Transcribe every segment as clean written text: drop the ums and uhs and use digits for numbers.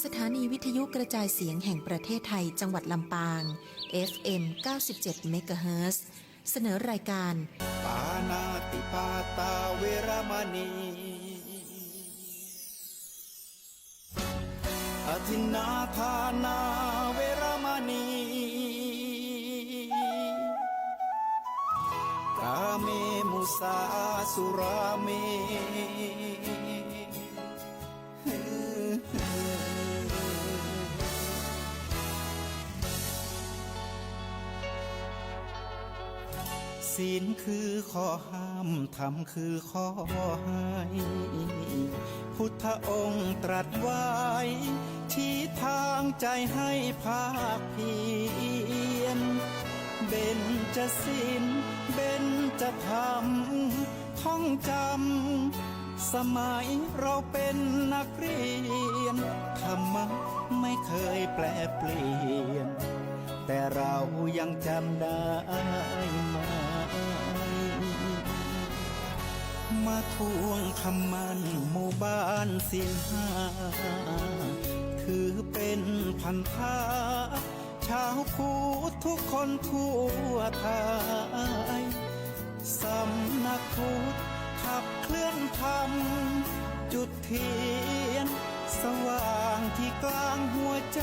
สถานีวิทยุกระจายเสียงแห่งประเทศไทยจังหวัดลำปาง FM 97 เมกะเฮิรตซ์ เสนอรายการปานาติปาตาเวรมณีอทินนาทานาเวรมณีกาเมมุสาสุราเมศีลคือข้อห้ามธรรมคือข้อให้พุทธองค์ตรัสไว้ชี้ทางใจให้ภาคเพียรเบญจศีลเบญจธรรมท่องจำสมัยเราเป็นนักเรียนธรรมะไม่เคยแปรเปลี่ยนแต่เรายังจำได้มาทวงคำมันหมู่บ้านศีลห้าถือเป็นพันธะชาวพุทธทุกคนทั่วไทยสำนักพุทธขับเคลื่อนธรรมจุดเทียนสว่างที่กลางหัวใจ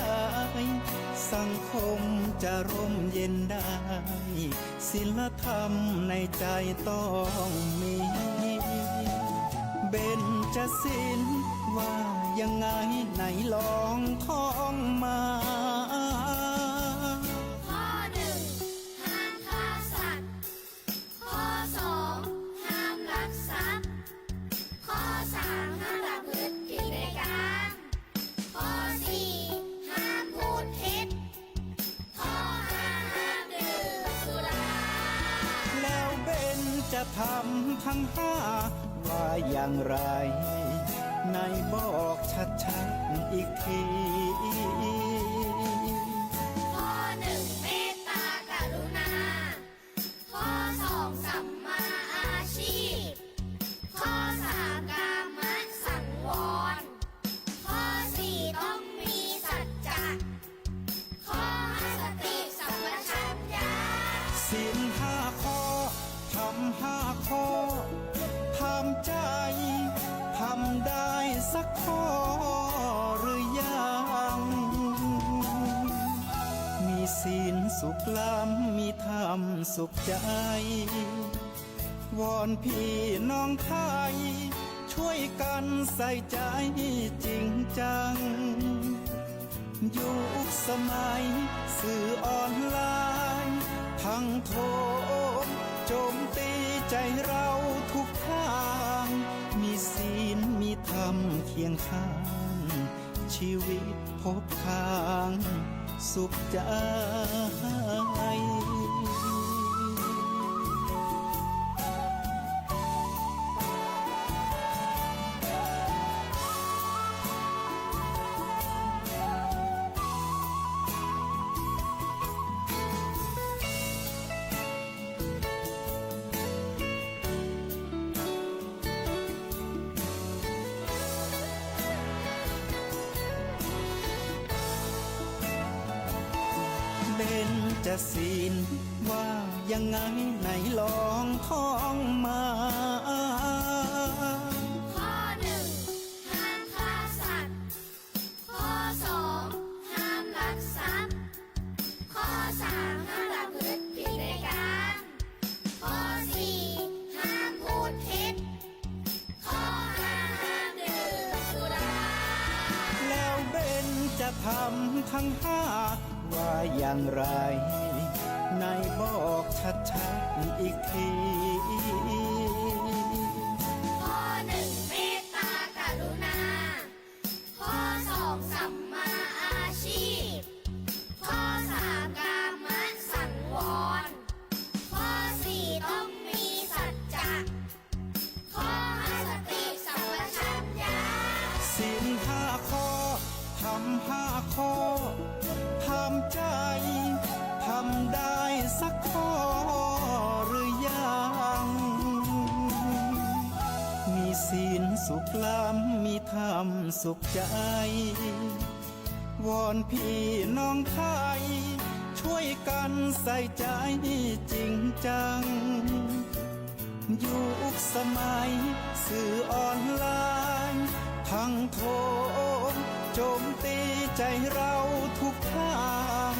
สังคมจะร่มเย็นได้ศีลธรรมในใจต้องมีเบญจศีลว่ายังไงไหนลองท่องมาข้อหนึ่งห้ามฆ่าสัตว์ข้อสองห้ามลักทรัพย์ข้อสามห้ามประพฤติผิดในกามข้อสี่ห้ามพูดเท็จข้อห้าห้ามดื่มสุราแล้วเบญจะทำทั้งห้าว่าอย่างไรในบอกชัดๆอีกทีข้อหนึ่งเมตตากรุณาข้อสองสัมมาอาชีพข้อสามกามสังวรข้อสี่ต้องมีสัจจะข้อห้าสติสัมปชัญญะศีลห้าข้อทำห้าข้อทำใจทำได้สักข้อหรือยังมีศีลสุขล้ำมีธรรมสุขใจวอนพี่น้องไทยช่วยกันใส่ใจจริงจังยุคสมัยสื่อออนไลน์ทั้งโทรโจมตีใจเราทุกทางมีศีลมีธรรมเคียงข้างชีวิตพบทางสุขใจเบญจศีลว่ายังไงไหนลองท่องมาข้อหนึ่งห้ามฆ่าสัตว์ข้อสองห้ามลักทรัพย์ข้อสามห้ามประพฤติผิดในกามข้อสี่ห้ามพูดเท็จข้อห้าห้ามดื่มสุราแล้วเบญจะทำทั้งห้าว่าอย่างไรในบอกชัดๆอีกทีข้อหนึ่งเมตตากรุณาข้อสองสัมมาอาชีพข้อสามกามสังวรข้อสี่ต้องมีสัจจะข้อห้าสติสัมปชัญญะศีลห้าข้อทำห้าข้อทำใจทำได้สักข้อหรือยังมีศีลสุขล้ำมีธรรมสุขใจ วอนพี่น้องไทย ช่วยกันใส่ใจจริงจัง ยุคสมัยสื่อออนไลน์ ทั้งโทรโจมตีใจเราทุกทาง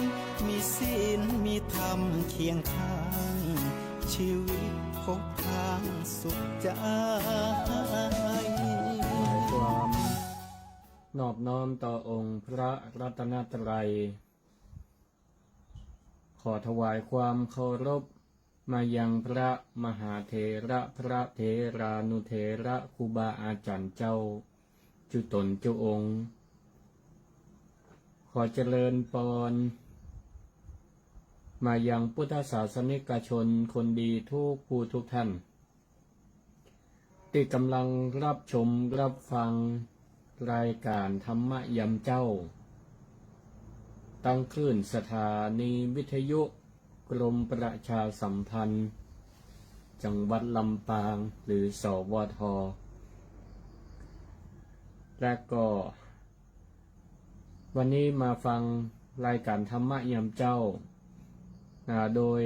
มีศีลมีธรรมเคียงข้าง ชีวิตพบทางสุขใจ ความนอบน้อมต่อองค์พระรัตนตรัย ขอถวายความเคารพมายังพระมหาเถระพระเถรานุเถระครูบาอาจารย์เจ้า จุตนเจ้าองค์ ขอเจริญพรมายังพุทธศาสนิกชนคนดีทุกผู้ทุกท่านที่กำลังรับชมรับฟังรายการธรรมยามเจ้า ตั้งคลื่นสถานีวิทยุกรมประชาสัมพันธ์ จังหวัดลำปางหรือสวท. และก็วันนี้มาฟังรายการธรรมยามเจ้าโดย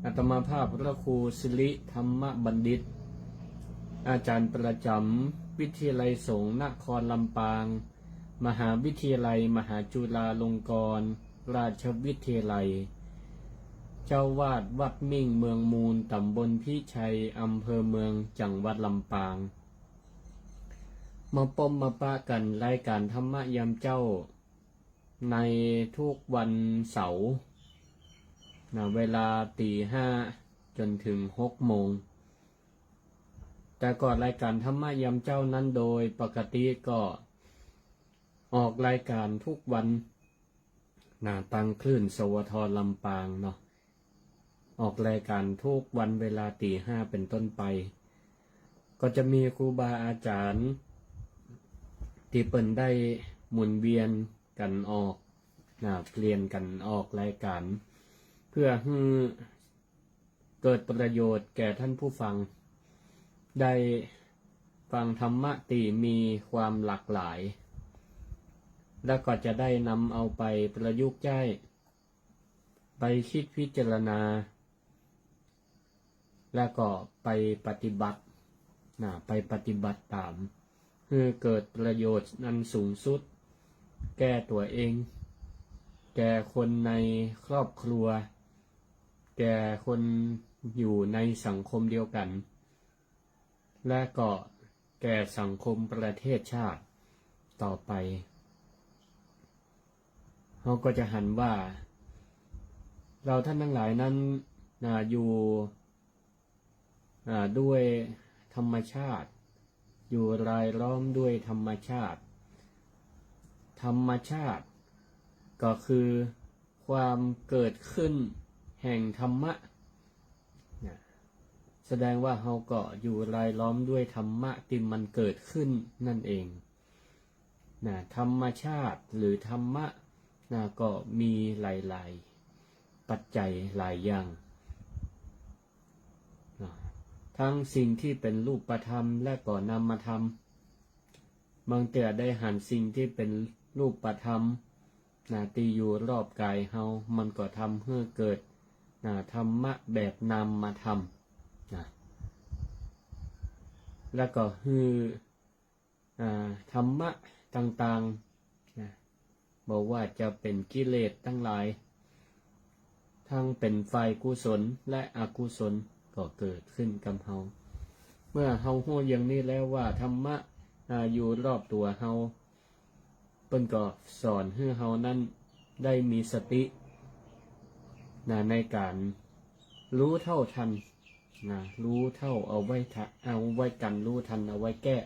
อาตมาภาพพระครูสิริธรรมบัณฑิต อาจารย์ประจำวิทยาลัยสงฆ์นครลำปาง มหาวิทยาลัยมหาจุฬาลงกรณราชวิทยาลัย เจ้าวาดวัดมิ่งเมืองมูลตำบลพิชัยอำเภอเมืองจังหวัดลำปาง มาปมมาปะกันรายการธรรมยามเจ้าในทุกวันเสาร์เวลา5:00 จนถึง6:00 แต่ก่อนรายการธรรมยามเจ้านั้นโดยปกติก็ออกรายการทุกวันตั้งคลื่นสวทลำปางเนาะออกรายการทุกวันเวลา5:00 เป็นต้นไป ก็จะมีครูบาอาจารย์ที่เปิ่นได้หมุนเวียนกันออกเปลี่ยนกันออกรายการเพื่อให้เกิดประโยชน์แก่ท่านผู้ฟังได้ฟังธรรมะที่มีความหลากหลาย แล้วก็จะได้นำเอาไปประยุกต์ใช้ไปคิดพิจารณา แล้วก็ไปปฏิบัติตามเพื่อเกิดประโยชน์นั้นสูงสุดแก่ตัวเองแก่คนในครอบครัวแก่คนอยู่ในสังคมเดียวกันและก็แก่สังคมประเทศชาติต่อไปเราก็จะหันว่าเราท่านทั้งหลายนั้นอยู่ด้วยธรรมชาติอยู่รายล้อมด้วยธรรมชาติก็คือความเกิดขึ้นแห่งธรรมะแสดงว่าเราก็อยู่รายล้อมด้วยธรรมะที่มันเกิดขึ้นนั่นเองธรรมชาติหรือธรรมะก็มีหลายๆปัจจัยหลายอย่างทั้งสิ่งที่เป็นรูปธรรมและก็นามธรรมบางแต่ได้หันสิ่งที่เป็นรูปธรรมที่อยู่รอบกายเฮามันก็ทำให้เกิดธรรมะแบบนามธรรมแล้วก็คือธรรมะต่างๆบอกว่าจะเป็นกิเลสทั้งหลายทั้งเป็นฝ่ายกุศลและอกุศลก็เกิดขึ้นกับเฮาเมื่อเฮารู้อย่างนี้แล้วว่าธรรมะอยู่รอบตัวเฮาเพิ่นก็สอนให้เฮานั้นได้มีสติในการรู้เท่าทันรู้เท่าเอาไว้กันรู้ทันเอาไว้แก้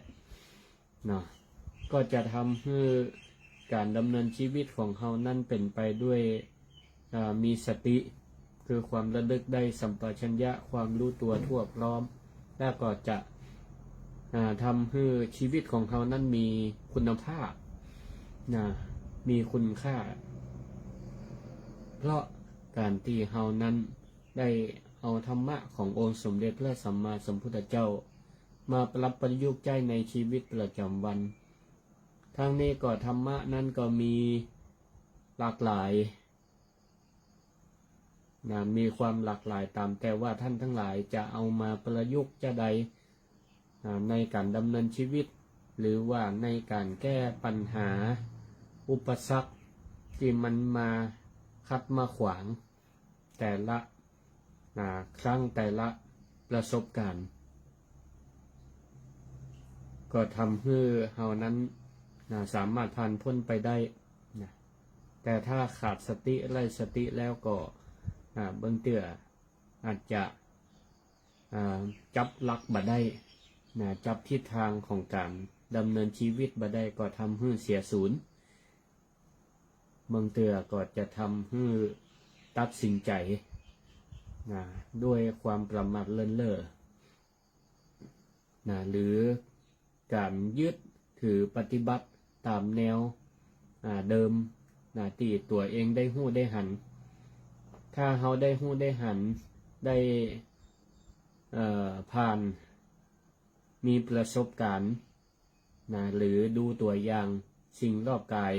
ก็จะทำให้การดำเนินชีวิตของเฮานั้นเป็นไปด้วยมีสติคือความระลึกได้สัมปชัญญะความรู้ตัวทั่วพร้อมแล้วก็จะทำให้ชีวิตของเขานั้นมีคุณภาพมีคุณค่าเพราะการที่เฮานั้นได้เอาธรรมะขององค์สมเด็จพระสัมมาสัมพุทธเจ้ามาปรับประยุกต์ใช้ในชีวิตประจำวัน ทั้งนี้ก็ธรรมะนั้นก็มีหลากหลายนะมีความหลากหลายตามแต่ว่าท่านทั้งหลายจะเอามาประยุกต์จะใดในการดำเนินชีวิตหรือว่าในการแก้ปัญหาอุปสรรคที่มันมาคัดมาขวางแต่ละครั้งแต่ละประสบการณ์ก็ทำให้เฮานั้นสามารถผ่านพ้นไปได้นะแต่ถ้าขาดสติไร้สติแล้วก็เบื้องเตื้ออาจจะจับหลักบ่ได้จับทิศทางของการดำเนินชีวิตบ่ได้ก็ทำให้เสียศูนย์เบื้องเตื้อก็จะทำให้ตัดสินใจด้วยความประมาทเลินเล่อหรือการยึดถือปฏิบัติตามแนวเดิมที่ตัวเองได้หู้ได้หันถ้าเราได้หู้ได้หันได้ผ่านมีประสบการณ์หรือดูตัวอย่างสิ่งรอบกาย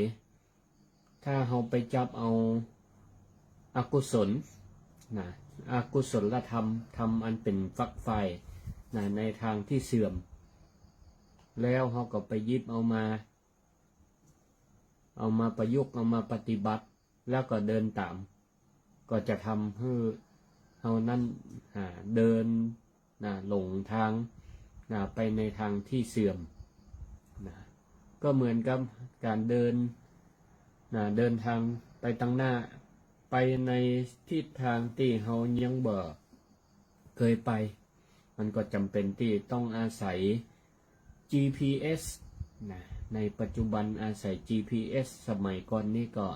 ถ้าเราไปจับเอาอกุศลอกุศลธรรมทำอันเป็นฝักใฝ่ในทางที่เสื่อมแล้วเราก็ไปยิบเอามาประยุกต์เอามาปฏิบัติแล้วก็เดินตามก็จะทำให้เรานั้นเดินหลงทางไปในทางที่เสื่อมก็เหมือนกับการเดินทางไปตั้งหน้าไปในทิศทางที่เรายังบ่เคยไปมันก็จำเป็นที่ต้องอาศัย GPS ในปัจจุบันอาศัย GPS สมัยก่อนนี่ก็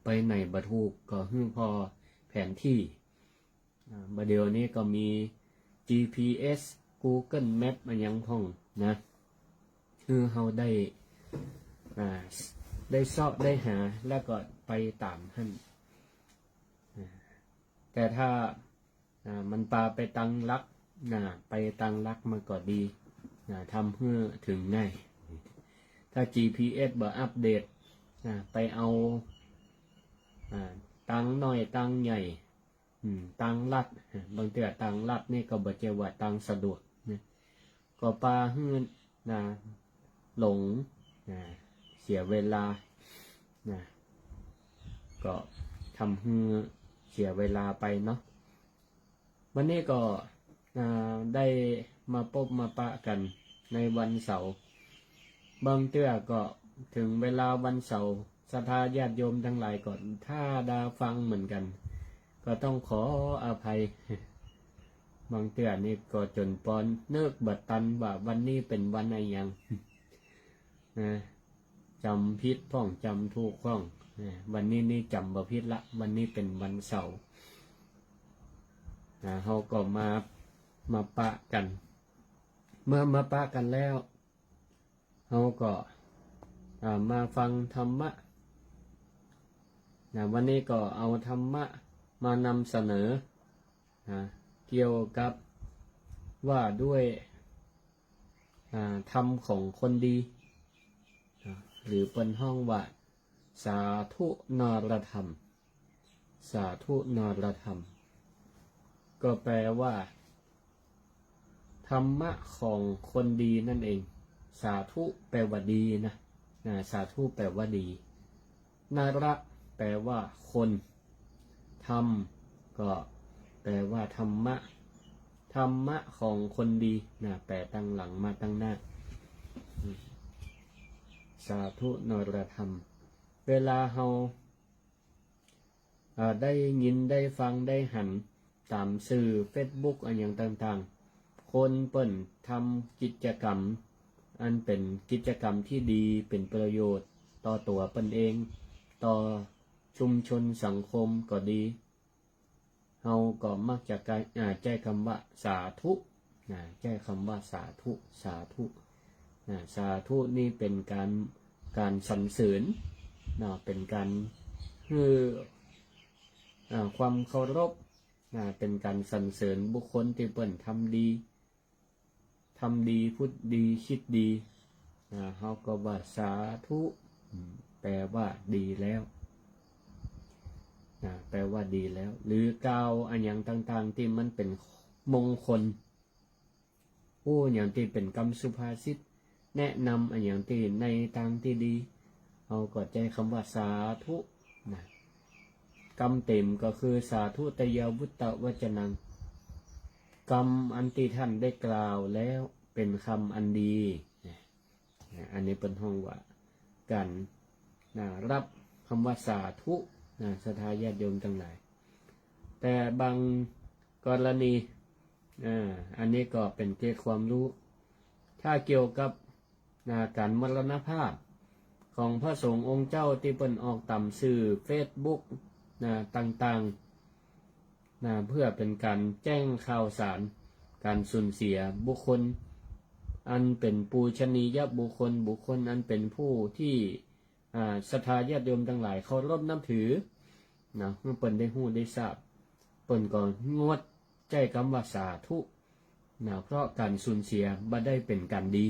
ไปไหนบ่ถูกก็ฮึ่งพอแผนที่บัดเดี๋ยวนี้ก็มี GPS Google Map มันยังพ่องนะคือเราได้เสาะได้หาแล้วก็ไปตามท่านแต่ถ้ามันปาไปตังลักไปตังลักมันก็ดีทำให้ถึงง่ายถ้า GPS บ่อัปเดตไปเอาตังน้อยตังใหญ่ตังลัดบางเทื่อตังลัดนี่ก็บ่เจว่าตังสะดวกก็ปาให้หลงเสียเวลาก็ทำให้เสียเวลาไปเนาะวันนี้ก็ได้มาพบมาปะกันในวันเสาร์บางเตื้อก็ถึงเวลาวันเสาร์ศรัทธาญาติโยมทั้งหลายก่อนถ้าดาฟังเหมือนกันก็ต้องขออภัยบางเตื้อนี่ก็จนปอนเนิกบัดตันว่าวันนี้เป็นวันอะไรยังจำผิดพ้องจำถูกพ้องวันนี้นี่จำบ่ผิดละวันนี้เป็นวันเสาร์เขาก็มาปะกันเมื่อมาปะกันแล้วเขาก็มาฟังธรรมะวันนี้ก็เอาธรรมะมานำเสนอเกี่ยวกับว่าด้วยธรรมของคนดีหรือเป็นห้องว่าสาธุนรธรรมสาธุนรธรรมก็แปลว่าธรรมะของคนดีนั่นเองสาธุแปลว่าดีนะสาธุแปลว่าดีนระแปลว่าคนธรรมก็แปลว่าธรรมะธรรมะของคนดีแปลตั้งหลังมาตั้งหน้าสาธุนรธรรมเวลาเราได้ยินได้ฟังได้หันตามสื่อ Facebook อันอย่างต่างๆคนเปิ้นทำกิจกรรมอันเป็นกิจกรรมที่ดีเป็นประโยชน์ต่อตัวเปิ้นเองต่อชุมชนสังคมก็ดีเราก็มักจะใช้คำว่าสาธุใช้คำว่าสาธุสาธุสาธุนี่เป็นการสรรเสริญเป็นการคือความเคารพเป็นการสรรเสริญบุคคลที่เปิ้นทำดีพูดดีคิดดี เขาก็ว่าสาธุแปลว่าดีแล้วแปลว่าดีแล้วหรือกล่าวอันอย่างต่างๆที่มันเป็นมงคลอย่างที่เป็นคำสุภาษิตแนะนำอันอย่างที่ในทางที่ดีเขาก็ใจคำว่าสาธุกรรมเต็มก็คือสาธุตยาวุตตวจนังกรรมอันที่ท่านได้กล่าวแล้วเป็นคำอันดีอันนี้เป็นห้องว่าการรับคำว่าสาธุศรัทธาญาติโยมทั้งหลายแต่บางกรณีอันนี้ก็เป็นเกณฑ์ความรู้ถ้าเกี่ยวกับการมรณภาพของพระสงฆ์องค์เจ้าที่เปิ่นออกตามสื่อเฟซบุ๊กต่างๆเพื่อเป็นการแจ้งข่าวสารการสูญเสียบุคคลอันเป็นปูชนียบุคคลอันเป็นผู้ที่ศรัทธาญาติโยมทั้งหลายเคารพนับถือเมื่อเปิ่นได้ฮู้ได้ทราบเปิ่นก็งดใจคำว่าสาธุเพราะการสูญเสียบ่ได้เป็นการดี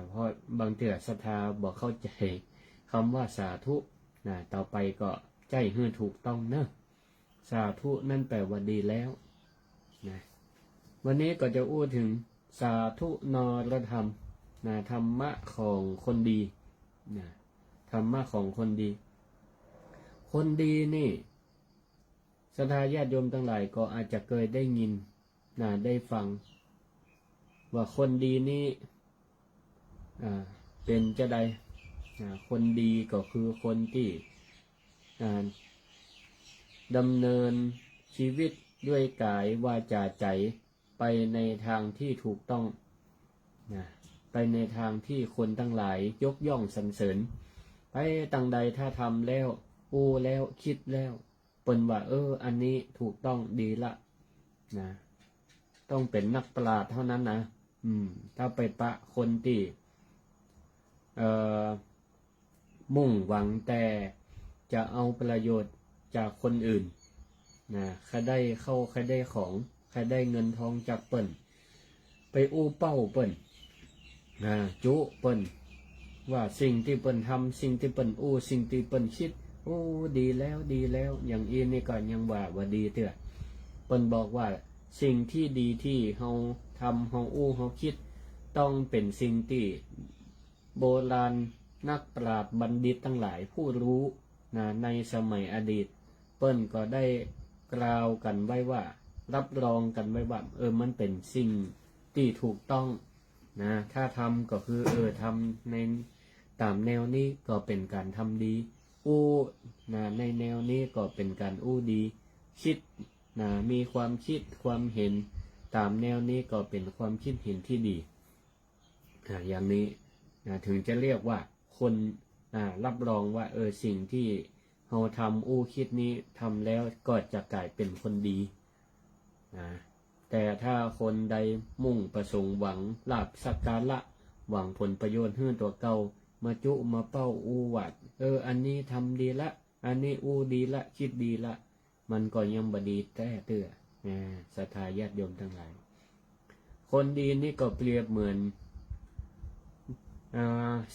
เพราะบางเถื่อศรัทธาบอกเข้าใจคำว่าสาธุต่อไปก็ใจให้ถูกต้องเนอะสาธุนั่นแปลว่าดีแล้ววันนี้ก็จะอู้ถึงสาธุนรธรรมธรรมะของคนดีธรรมะของคนดีคนดีนี่ศรัทธาญาติโยมทั้งหลายก็อาจจะเคยได้ยินได้ฟังว่าคนดีนี่เป็นจะใดคนดีก็คือคนที่ดำเนินชีวิตด้วยกายวาจาใจไปในทางที่ถูกต้องไปในทางที่คนทั้งหลายยกย่องสรรเสริญไปตั้งใดถ้าทำแล้วแล้วคิดแล้วเปิ้นว่าอันนี้ถูกต้องดีละต้องเป็นนักปราชญ์เท่านั้นนะถ้าไปปะคนที่มุ่งหวังแต่จะเอาประโยชน์จากคนอื่นใครได้เข้าใครได้ของใครได้เงินทองจากเปิ้นไปเป้าเปิ้นจุเปิ้นว่าสิ่งที่เปิ้นทำสิ่งที่เปิ้นสิ่งที่เปิ้นคิดดีแล้วอย่างอีนี่ก็ยังว่าดีเถอะเปิ้นบอกว่าสิ่งที่ดีที่เฮาทำเฮาเฮาคิดต้องเป็นสิ่งที่โบราณนักปราชญ์บัณฑิตทั้งหลายผู้รู้ในสมัยอดีตเปิ้นก็ได้กล่าวกันไว้ว่ารับรองกันไว้ว่ามันเป็นสิ่งที่ถูกต้องถ้าทำก็คือทำในตามแนวนี้ก็เป็นการทำดีในแนวนี้ก็เป็นการดีคิดมีความคิดความเห็นตามแนวนี้ก็เป็นความคิดเห็นที่ดีอย่างนี้ถึงจะเรียกว่าคนรับรองว่าสิ่งที่เราทำคิดนี้ทำแล้วก็จะกลายเป็นคนดีแต่ถ้าคนใดมุ่งประสงค์หวังลาภสักการะหวังผลประโยชน์ให้ตัวเก่ามาจุมาเป้าวัดอันนี้ทำดีละอันนี้ดีละคิดดีละมันก็ยังบดีแต่เตื้อศรัทธาญาติโยมทั้งหลายคนดีนี่ก็เปรียบเหมือน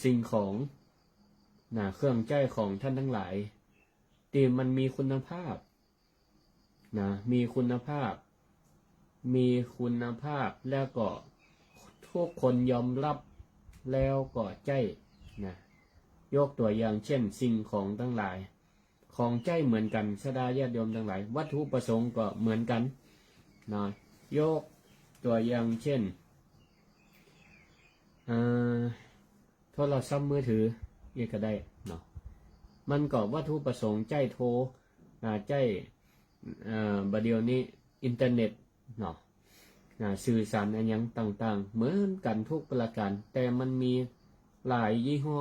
สิ่งของเครื่องใจของท่านทั้งหลายที่มันมีคุณภาพมีคุณภาพแล้วก็ทุกคนยอมรับแล้วก็ใจยกตัวอย่างเช่นสิ่งของทั้งหลายของใจเหมือนกันศรัทธาญาติโยมทั้งหลายวัตถุประสงค์ก็เหมือนกันยกตัวอย่างเช่นโทรศัพท์มือถือนี่ก็ได้มันก็วัตถุประสงค์ใจโทรใจบัดเดี๋ยวนี้อินเทอร์เน็ตสื่อสารอะไรอย่างต่างๆเหมือนกันทุกประการแต่มันมีหลายยี่ห้อ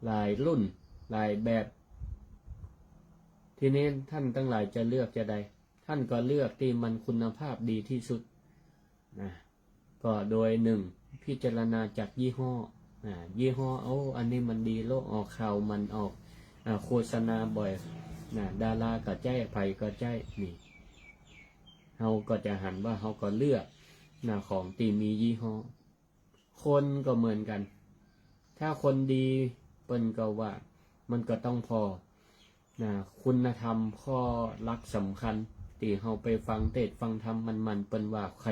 หลายรุ่นหลายแบบทีนี้ท่านทั้งหลายจะเลือกจะใดท่านก็เลือกที่มันคุณภาพดีที่สุดก็โดยหนึ่งพิจารณาจากยี่ห้ออันนี้มันดีโลกออกข่าวมันออกโฆษณาบ่อยดาราก็ใจไผก็ใจนี่เฮาก็จะหันว่าเฮาก็เลือกของที่มียี่ห้อ คนก็เหมือนกัน ถ้าคนดีเปิ้นก็ว่ามันก็ต้องพอคุณธรรมข้อรักสำคัญที่เฮาไปฟังเทศน์ฟังธรรมมันเปิ้นว่าใค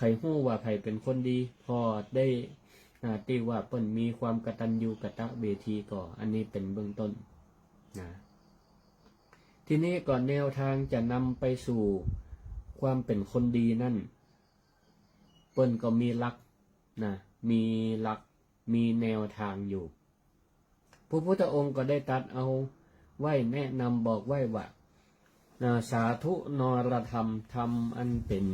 รฮู้ว่าใครเป็นคนดีพอได้ที่ว่าเปิ้นมีความกตัญญูกตเวทีก็อันนี้เป็นเบื้องต้นนะทีนี้ก่อนแนวทางจะนำไปสู่ความเป็นคนดีนั่นเปิ้นก็มีหลักมีแนวทางอยู่พระพุทธองค์ก็ได้ตรัสเอาไว้แนะนำบอกไว้ว่าสาธุนรธรรมธรรมอันเป็น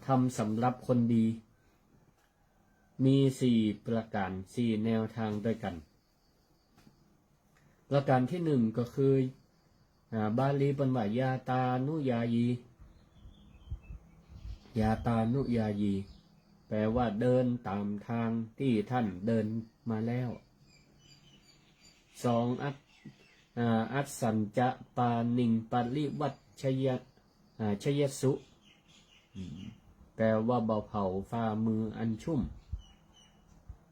ธรรมสำหรับคนดีมี4ประการ4แนวทางด้วยกันประการที่1ก็คือบาลีเป็นว่ายาตานุยายียาตานุยายีแปลว่าเดินตามทางที่ท่านเดินมาแล้ว2อัสสัญจะปานิงปริวัตชยสุแปลว่าเบาเผาฝ่ามืออันชุ่ม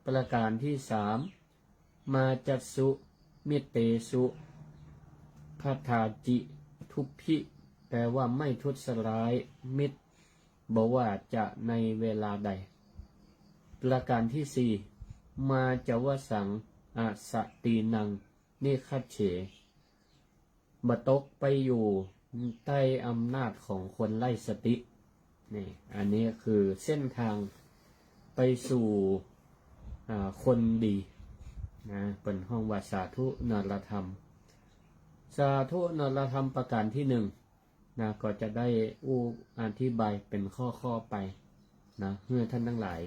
ประการที่3มาจัสสุมิเตสุพัทาจิทุพพิแปลว่าไม่ทุษร้ายมิตรบอกว่าจะในเวลาใดประการที่4มาจวสังอาสตีนังนิคัจเฉบตกไปอยู่ใต้อำนาจของคนไร้สตินี่อันนี้คือเส้นทางไปสู่คนดีเป็นห้องว่าสาธุนรธรรมสาธุนรธรรมประการที่1ก็จะได้อธิบายเป็นข้อไปเพื่อท่านทั้งหลาย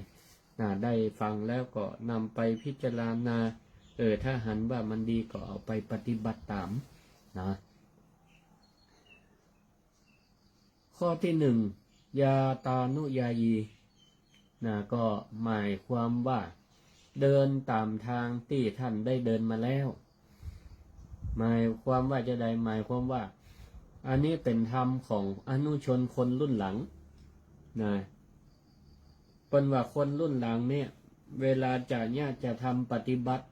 ได้ฟังแล้วก็นำไปพิจารณาถ้าหันว่ามันดีก็เอาไปปฏิบัติตามข้อที่1ยาตานุยายีก็หมายความว่าเดินตามทางที่ท่านได้เดินมาแล้วหมายความว่าจะได้หมายความว่าอันนี้เป็นธรรมของอนุชนคนรุ่นหลังเป็นว่าคนรุ่นหลังเนี่ยเวลาจะทำปฏิบัติ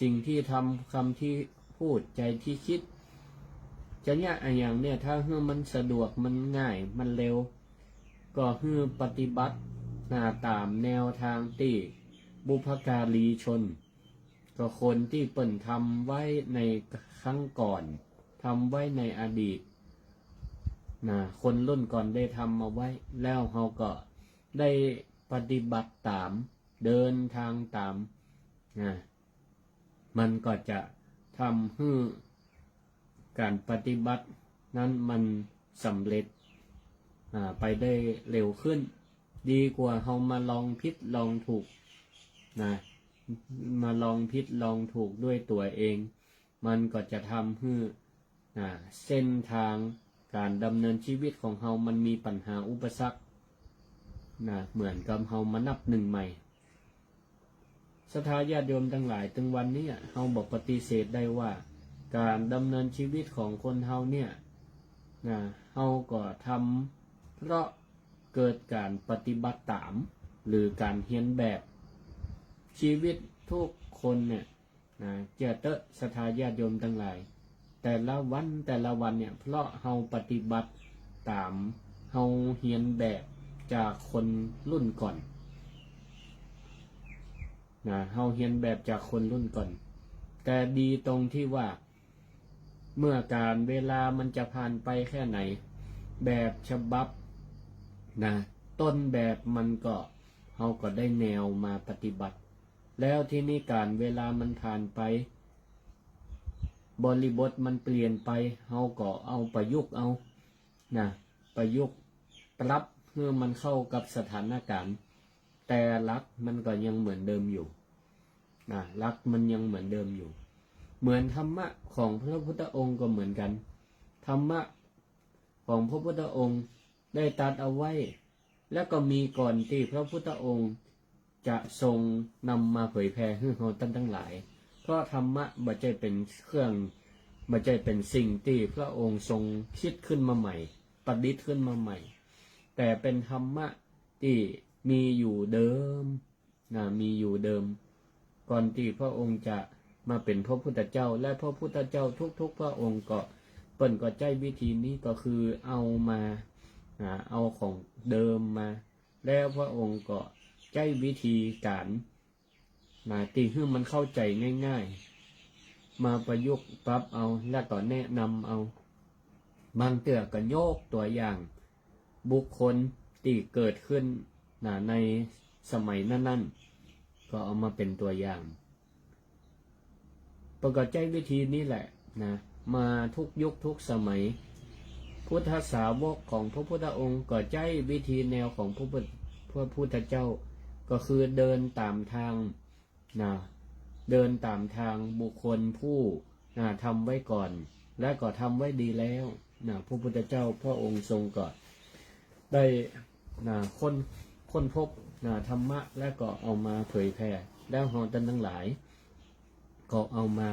สิ่งที่ทำคำที่พูดใจที่คิดอย่างเนี่ยถ้ามันสะดวกมันง่ายมันเร็วก็ปฏิบัติตามแนวทางที่บุพการีชนก็คนที่เปิ่นทำไว้ในครั้งก่อนทำไว้ในอดีตคนรุ่นก่อนได้ทำมาไว้แล้วเขาก็ได้ปฏิบัติตามเดินทางตามมันก็จะทำให้การปฏิบัตินั้นมันสำเร็จไปได้เร็วขึ้นดีกว่าเขามาลองผิดลองถูกมาลองผิดลองถูกด้วยตัวเองมันก็จะทำให้เส้นทางการดำเนินชีวิตของเรามันมีปัญหาอุปสรรคเหมือนกับเรามานับหนึ่งใหม่ศรัทธาญาติโยมทั้งหลายถึงวันนี้เราบอกปฏิเสธได้ว่าการดำเนินชีวิตของคนเราเนี่ยเราก็ทำเพราะเกิดการปฏิบัติตามหรือการเรียนแบบชีวิตทุกคนเนี่ยเจตศรัทธาญาติโยมทั้งหลายแต่ละวันเนี่ยเพราะเราปฏิบัติตามเราเรียนแบบจากคนรุ่นก่อนเราเรียนแบบจากคนรุ่นก่อนแต่ดีตรงที่ว่าเมื่อการเวลามันจะผ่านไปแค่ไหนแบบฉบับต้นแบบมันก็เราก็ได้แนวมาปฏิบัติแล้วที่นี่การเวลามันผ่านไปบริบทมันเปลี่ยนไปเราก็เอาประยุกต์เอาประยุกต์ปรับเพื่อมันเข้ากับสถานการณ์แต่หลักมันก็ยังเหมือนเดิมอยู่หลักมันยังเหมือนเดิมอยู่เหมือนธรรมะของพระพุทธองค์ก็เหมือนกันธรรมะของพระพุทธองค์ได้ตรัสเอาไว้แล้วก็มีก่อนที่พระพุทธองค์จะทรงนำมาเผยแผ่ให้เราท่านทั้งหลายเพราะธรรมะบ่ใช่เป็นเครื่องบ่ใช่เป็นสิ่งที่พระองค์ทรงคิดขึ้นมาใหม่ประดิษฐ์ขึ้นมาใหม่แต่เป็นธรรมะ ที่มีอยู่เดิมมีอยู่เดิมก่อนที่พระองค์จะมาเป็นพระพุทธเจ้าและพระพุทธเจ้าทุกๆพระองค์ก็เปิ้นก็ใจวิธีนี้ก็คือเอามาเอาของเดิมมาแล้วพระองค์ก็ใจวิธีการที่ให้มันเข้าใจง่ายๆมาประยุกต์ปรับเอาแล้วก็แนะนำเอาบางเตื้อก็โยกตัวอย่างบุคคลที่เกิดขึ้นในสมัยนั้นๆก็เอามาเป็นตัวอย่างประกอบใจวิธีนี้แหละมาทุกยุคทุกสมัยพุทธสาวกของพระพุทธองค์ก็ใจวิธีแนวของพระพุทธเจ้าก็คือเดินตามทางเดินตามทางบุคคลผู้ทำไว้ก่อนและก็ทำไว้ดีแล้วพระพุทธเจ้าพระองค์ทรงก็ได้ค้นพบธรรมะและก็เอามาเผยแผ่แล้วเราท่านทั้งหลายก็เอามา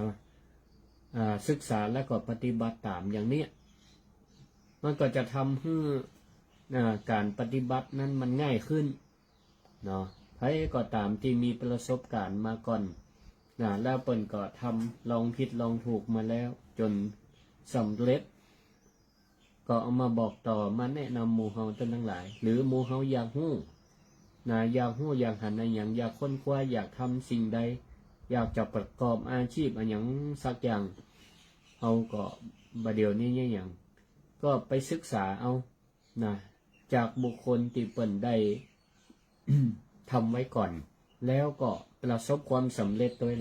ศึกษาและก็ปฏิบัติตามอย่างนี้มันก็จะทำให้การปฏิบัตินั้นมันง่ายขึ้นใครก็ตามที่มีประสบการณ์มาก่อนแล้วเปิ่นก็ทำลองผิดลองถูกมาแล้วจนสำเร็จก็เอามาบอกต่อมาแนะนำหมู่เฮาท่านทั้งหลายหรือหมู่เฮาอยากฮู้อยากฮู้อยากหันอย่างอยากค้นคว้าอยากทำสิ่งใดอยากจะประกอบอาชีพอย่างสักอย่างเอาก็บัดเดี๋ยวนี้อย่างก็ไปศึกษาเอาจากบุคคลที่เปิ่นได้ ทำไว้ก่อนแล้วก็ประสบความสำเร็จด้วย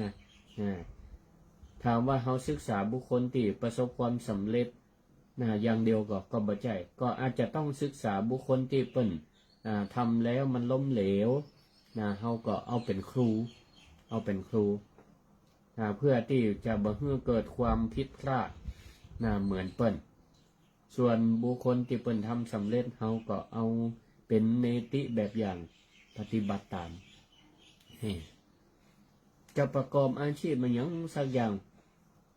ถามว่าเขาศึกษาบุคคลที่ประสบความสำเร็จอย่างเดียวก็บ่ใช่ก็อาจจะต้องศึกษาบุคคลที่เปิ่นทำแล้วมันล้มเหลวเขาก็เอาเป็นครูเพื่อที่จะบ่ให้เกิดความผิดพลาดเหมือนเปิ่นส่วนบุคคลที่เปิ่นทำสำเร็จเขาก็เอาเป็นเนติแบบอย่างปฏิบัติตามจะประกอบอาชีพมันอย่างสักอย่าง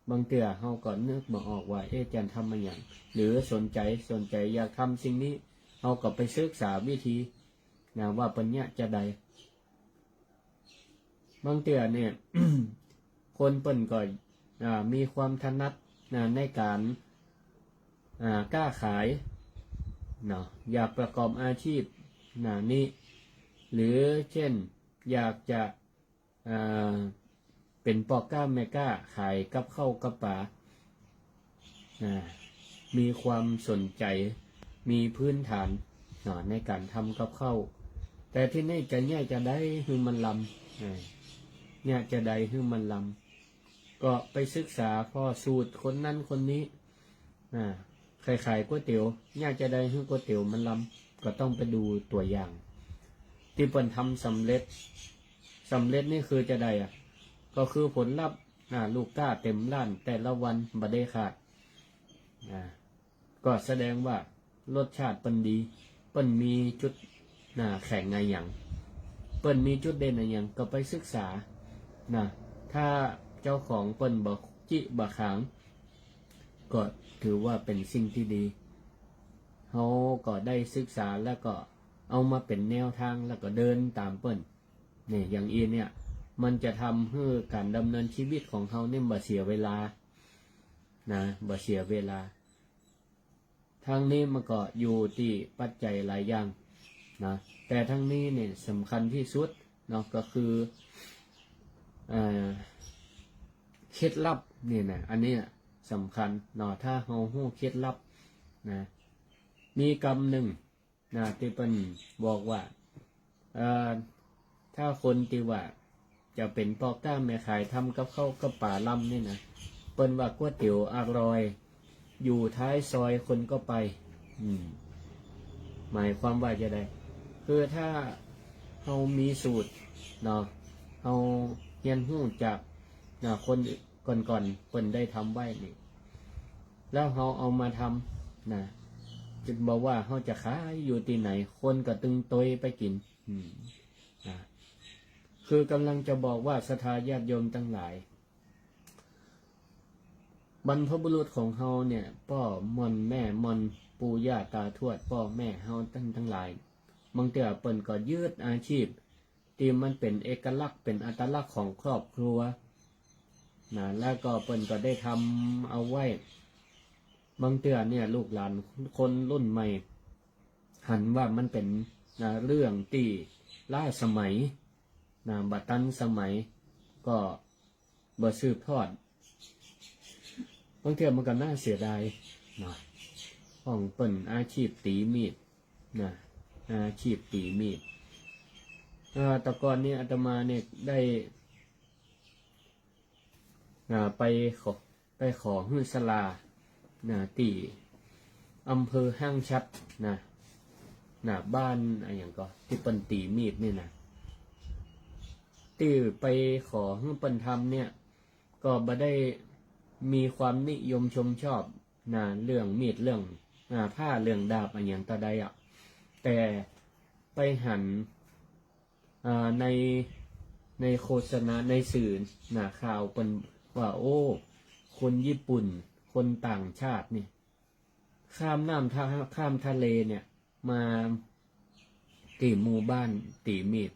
บางเตื้อเขาก็นึกมาออกว่าจะทำมันอย่างหรือสนใจอยากทำสิ่งนี้เขาก็ไปศึกษาวิธีว่าปัญญาจะใดบางเตื้อเนี่ย คนเปิ่นก็มีความถนัดในการกล้าขายอยากประกอบอาชีพนี้หรือเช่นอยากจะเป็นปอกก้าแม่ก้าขายกับข้าวกับปลามีความสนใจมีพื้นฐานในการทำกับข้าวแต่ที่นี่จะได้คือมันลำจะได้คือมันลำก็ไปศึกษาพ่อสูตรคนนั้นคนนี้ขายก๋วยเตี๋ยวจะได้คือก๋วยเตี๋ยวมันลำก็ต้องไปดูตัวอย่างที่เปิ่นทำสำเร็จนี่คือจะได้ก็คือผลลัพธ์ลูกก้าเต็มล้านแต่ละวันบ่ได้ขาดก็แสดงว่ารสชาติเปิ้นดีเปิ้นมีจุดแข็งในอย่างเปิ้นมีจุดเด่นในอย่างก็ไปศึกษาถ้าเจ้าของเปิ้นบ่จิบ่ขางก็ถือว่าเป็นสิ่งที่ดีเขาก็ได้ศึกษาแล้วก็เอามาเป็นแนวทางแล้วก็เดินตามเปิ้นอย่างเนี่ยมันจะทำให้การดำเนินชีวิตของเขาเนี่ยบ่เสียเวลาบ่เสียเวลาทางนี้มันก็อยู่ที่ปัจจัยหลายอย่างแต่ทั้งนี้เนี่ยสำคัญที่สุดก็คือเคล็ดลับนี่อันนี้สำคัญถ้าเราฮู้เคล็ดลับมีกรรมหนึ่งที่เป็นบอกว่าถ้าคนที่ว่าจะเป็นปอกก้าแม่ขายทำกับข้าวกับป่าลำนี่เปิ้นว่าก๋วยเตี๋ยวอร่อยอยู่ท้ายซอยคนก็ไปหมายความว่าจะได้คือถ้าเรามีสูตรเราเรียนรู้จากคนก่อนเปิ้นได้ทำไว้นี่แล้วเราเอามาทำจึงบอกว่าเขาจะขายอยู่ที่ไหนคนก็ตึงตยไปกินคือกำลังจะบอกว่าศรัทธาญาติโยมทั้งหลายบรรพบุรุษของเฮาเนี่ยพ่อมอนแม่มอนปู่ย่าตาทวดพ่อแม่เฮาทั้งหลาย บางเทื่อเปิ้นก็ยืดอาชีพที่มันเป็นเอกลักษณ์เป็นอัตลักษณ์ของครอบครัวนะแล้วก็เปิ้นก็ได้ทำเอาไว้บางเทื่อเนี่ยลูกหลานคนรุ่นใหม่หันว่ามันเป็นเรื่องที่ล้าสมัยบัดทันสมัยก็บ่สืบทอดบางเทื่อมันก็น่าเสียดายนะของเปิ้นอาชีพตีมีดนะอาชีพตีมีดแต่ก่อนนี้อาตมาเนี่ยได้ไปขอฮื้อศาลาที่อำเภอห้างชัดบ้านอะไรอย่างก็ที่เปิ้นตีมีดนี่นะที่ไปขอฮื้อเปิ้นทำเนี่ยก็บ่ได้มีความนิยมชมชอบเรื่องมีดเรื่องผ้าเรื่องดาบอะไรอย่างต่อใดแต่ไปหันในโฆษณาในสื่อข่าวเป็นว่าโอ้คนญี่ปุ่นคนต่างชาตินี่ข้ามทะเลเนี่ยมาตีหมู่บ้านตีมีด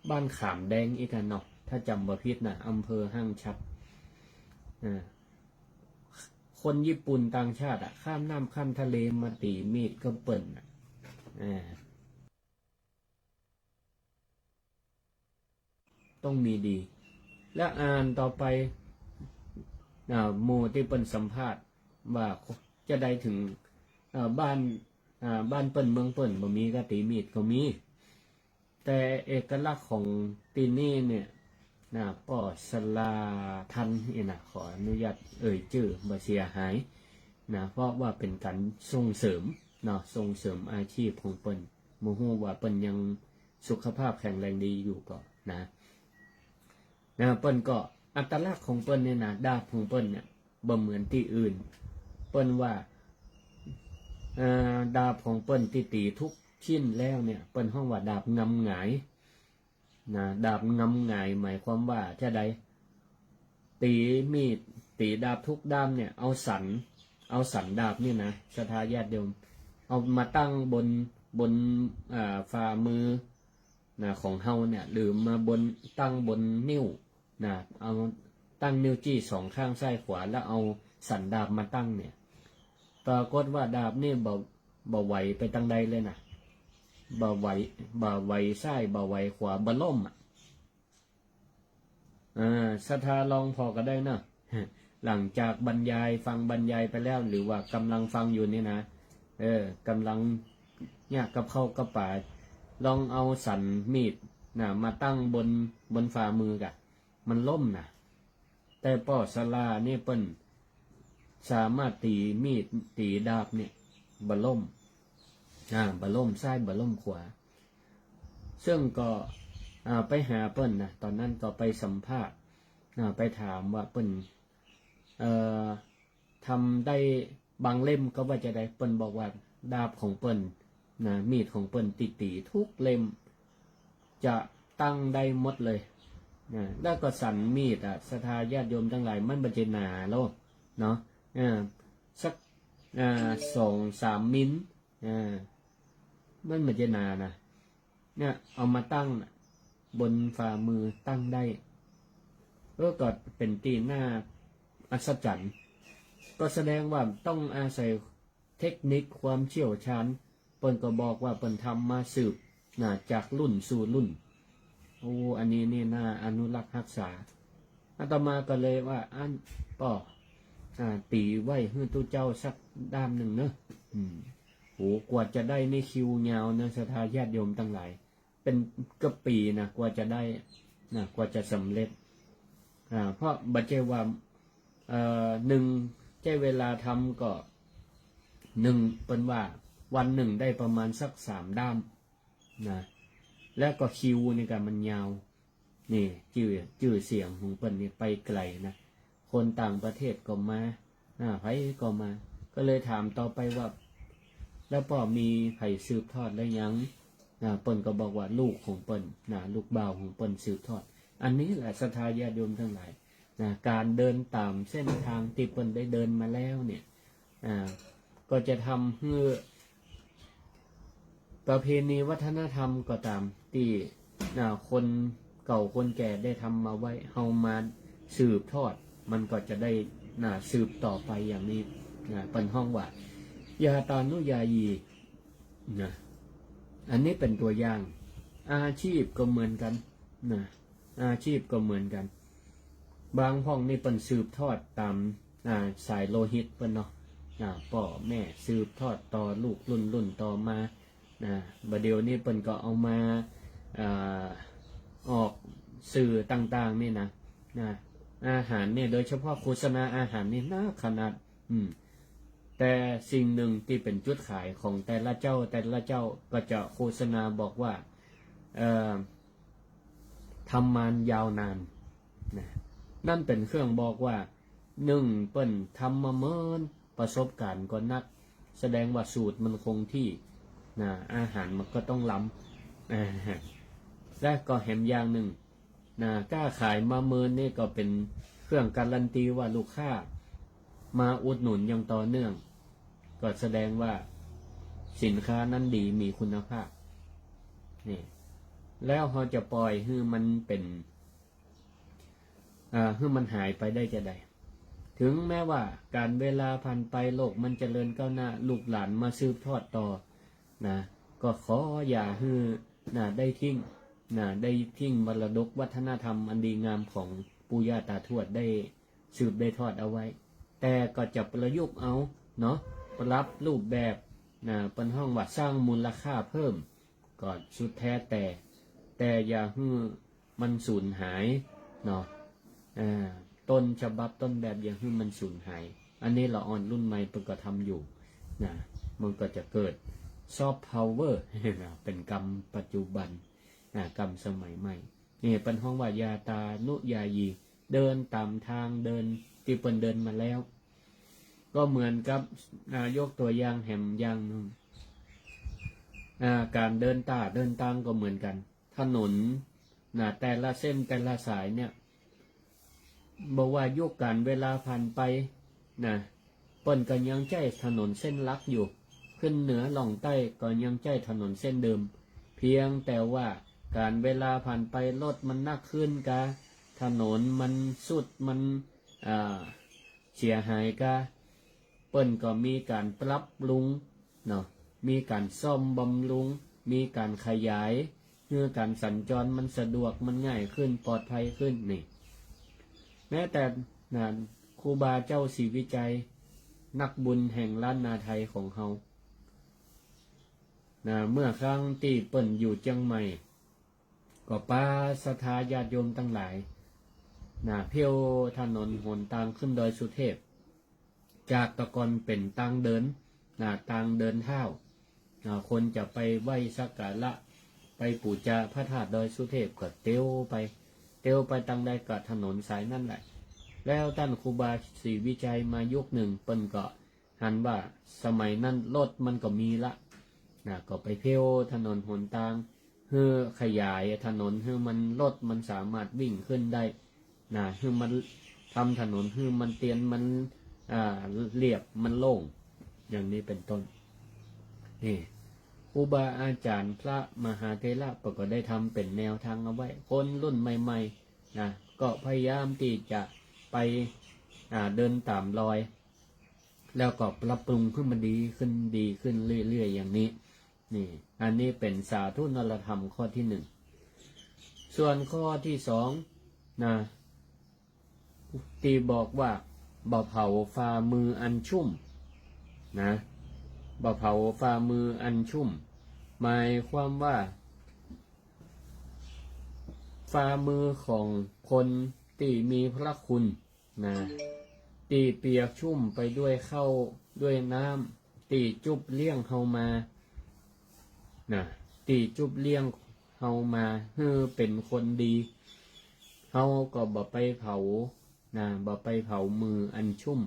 บ้านขามแดงอีกกันเนาะถ้าจำบ่ผิดอำเภอห้างชัดคนญี่ปุ่นต่างชาติข้ามน้ำข้ามทะเลมาตีมีดก็เปิ่นต้องมีดี และอ่านต่อไปหมู่ที่เปิ่นสัมภาษณ์ว่าจะได้ถึงบ้านเปิ่นเมืองเปิ่นบ่มีก็ตีมีดก็มี แต่เอกลักษณ์ของตีนี่เนี่ยป้อสลาทันขออนุญาตชื่อบ่เสียหายเพราะว่าเป็นการส่งเสริมส่งเสริมอาชีพของเปิ้นบ่ฮู้ว่าเปิ้นยังสุขภาพแข็งแรงดีอยู่ก็เปิ้นก็อัตลักษณ์ของเปิ้นเนี่ยดาบของเปิ้นเนี่ยบ่เหมือนที่อื่นเปิ้นว่าดาบของเปิ้นที่ตีทุกชิ้นแล้วเนี่ยเปิ้นฮ้องว่าดาบงำหงายดาบงำหงายหมายความว่าจะได้ตีมีดตีดาบทุกด้ามเนี่ยเอาสันดาบนี่นะศรัทธาญาติโยมเอามาตั้งบนฝ่ามือของเฮาเนี่ยหรือมาตั้งบนนิ้วเอาตั้งนิ้วจี้สองข้างซ้ายขวาแล้วเอาสันดาบมาตั้งเนี่ยปรากฏว่าดาบนี่บ่ไหวไปทางใดเลยบ่ไหวซ้ายบ่ไหวขวาบ่ล่มศรัทธาลองพอก็ได้นะหลังจากบรรยายฟังบรรยายไปแล้วหรือว่ากำลังฟังอยู่นี่นะกำลังเนี่ยกับเข้ากับป่าลองเอาสันมีดมาตั้งบนฝ่ามือกะมันล่มแต่ป้อสลาเนี่ยเปิ้นสามารถตีมีดตีดาบเนี่ยบ่ล่มบ่ล่มซ้ายบ่ล่มขวาซึ่งก็ไปหาเปิ้นตอนนั้นก็ไปสัมภาษณ์ไปถามว่าเปิ้นทำได้บางเล่มก็ว่าจะได้เปิ้นบอกว่าดาบของเปิ้นมีดของเปิ้นตีทุกเล่มจะตั้งได้หมดเลยแล้วก็สันมีดศรัทธาญาติโยมทั้งหลายมันบ่จะหนาแล้วเนาะสัก2-3 มิลมันบ่จะหนาเนี่ยเอามาตั้งบนฝ่ามือตั้งได้ก็เป็นตีหน้าอัศจรรย์ก็แสดงว่าต้องอาศัยเทคนิคความเชี่ยวชาญเปิ้นก็บอกว่าเปิ้นทำมาสืบจากรุ่นสู่รุ่นอันนี้นี่น่าอนุรักษ์รักษาอาตมาก็เลยว่าป้อตีไว้ให้ตู้เจ้าสักด้ามหนึ่งเนอะกว่าจะได้ในคิวยาวนะศรัทธาญาติโยมทั้งหลายเป็นก็ปีกว่าจะได้กว่าจะสำเร็จเพราะบัจเจว่าหนึ่งใช้เวลาทำก็เป็นว่าวันหนึ่งได้ประมาณสัก3 ด้ามแล้วก็คิวนี่กันมันยาวนี่ชื่อเสียงของเปิ้นนี่ไปไกลคนต่างประเทศก็มาไผก็มาก็เลยถามต่อไปว่าแล้วพ่อมีไผสืบทอดได้ยังเปิ้นก็บอกว่าลูกของเปิ้นลูกบ่าวของเปิ้นสืบทอดอันนี้แหละศรัทธาญาติโยมทั้งหลายการเดินตามเส้นทางที่เปิ้นได้เดินมาแล้วเนี่ยก็จะทำให้ ประเพณีวัฒนธรรมก็ตามที่คนเก่าคนแก่ได้ทำมาไว้เฮามาสืบทอดมันก็จะได้สืบต่อไปอย่างนี้เป็นห้องว่ายาตานุยายีนะอันนี้เป็นตัวอย่างอาชีพก็เหมือนกันนะอาชีพก็เหมือนกันบางห้องนี่เป็นสืบทอดตามสายโลหิตเป็นเนาะพ่อแม่สืบทอดต่อลูกรุ่นต่อมาบัดเดี๋ยวนี้เป็นก็เอามาออกสื่อต่างๆนี่นะอาหารเนี่ยโดยเฉพาะโฆษณาอาหารนี่น่าขนาดแต่สิ่งหนึ่งที่เป็นจุดขายของแต่ละเจ้าก็จะโฆษณาบอกว่าทำมายาวนานนั่นเป็นเครื่องบอกว่าหนึ่งเปิ้นทำมาเมินประสบการณ์ก็นักแสดงว่าสูตรมันคงที่อาหารมันก็ต้องล้ำและก็แหมอย่างหนึ่งกล้าขายมาเมินนี่ก็เป็นเครื่องการันตีว่าลูกค้ามาอุดหนุนอย่างต่อเนื่องก็แสดงว่าสินค้านั้นดีมีคุณภาพนี่แล้วเราจะปล่อยให้มันเป็นให้มันหายไปได้จะใดถึงแม้ว่าการเวลาผ่านไปโลกมันเจริญก้าวหน้าลูกหลานมาสืบทอดต่อก็ขออย่าให้ได้ทิ้งมรดกวัฒนธรรมอันดีงามของปู่ย่าตาทวดได้สืบได้ทอดเอาไว้แต่ก็จะประยุกต์เอาเนาะปรับรูปแบบเป็นห้องว่าสร้างมูลค่าเพิ่มก็สุดแท้แต่อย่าให้มันสูญหายเนาะต้นฉบับต้นแบบอย่าให้มันสูญหายอันนี้เราอ่อนรุ่นใหม่เป็นก็ทำอยู่มันก็จะเกิดซอฟต์พาวเวอร์เป็นกรรมปัจจุบันกรรมสมัยใหม่นี่เป็นห้องว่ายาตานุยายีเดินตามทางเดินที่เปิ้นเดินมาแล้วก็เหมือนกับยกตัวอย่างแหมอย่างนึงการเดินตามก็เหมือนกันถนนแต่ละเส้นแต่ละสายเนี่ยบอกว่ายุคการเวลาผ่านไปเปิ้นก็ยังใช้ถนนเส้นลักอยู่ขึ้นเหนือล่องใต้ก็ยังใช้ถนนเส้นเดิมเพียงแต่ว่าการเวลาผ่านไปรถมันนักขึ้นกะถนนมันสุดมันเสียหายกะเปิ้นก็มีการปรับปรุงเนาะมีการซ่อมบำรุงมีการขยายเพื่อการสัญจรมันสะดวกมันง่ายขึ้นปลอดภัยขึ้นนี่แม้แต่ครูบาเจ้าศรีวิจัยนักบุญแห่งล้านนาไทยของเขาเมื่อครั้งที่เปิ้นอยู่เชียงใหม่ก็ป้าศรัทธาญาติโยมทั้งหลายเพียวถนนหนทางขึ้นดอยสุเทพจากตะกอนเป็นทางเดินทางเดินเท้าคนจะไปไหว้สักการะไปปูชาพระธาตุดอยสุเทพก็เตียวไปทางใดก็ถนนสายนั่นแหละแล้วท่านครูบาศรีวิจัยมายุคหนึ่งเปิ้นก็หันว่าสมัยนั้นรถมันก็มีละก็ไปเพียวถนนหนทางเพื่อขยายถนนเพื่อมันรถมันสามารถวิ่งขึ้นได้เพื่อมันทำถนนเพื่อมันเตียนมันเรียบมันโล่งอย่างนี้เป็นต้นนี่ครูบาอาจารย์พระมหาเถระก็ได้ทำเป็นแนวทางเอาไว้คนรุ่นใหม่ๆก็พยายามที่จะไปเดินตามรอยแล้วก็ปรับปรุงขึ้นมันดีขึ้นเรื่อยๆอย่างนี้นี่อันนี้เป็นสาธุนรธรรมข้อที่หนึ่งส่วนข้อที่สองตีบอกว่าบ่เผาฝ่ามืออันชุ่มบ่เผาฝ่ามืออันชุ่มหมายความว่าฝ่ามือของคนที่มีพระคุณที่เปียกชุ่มไปด้วยข้าวด้วยน้ำที่จุบเลี้ยงเฮามาที่จุบเลี้ยงเฮามาเพื่อเป็นคนดีเฮาก็บ่ไปเผาบ่ไปเผามืออันชุ่ม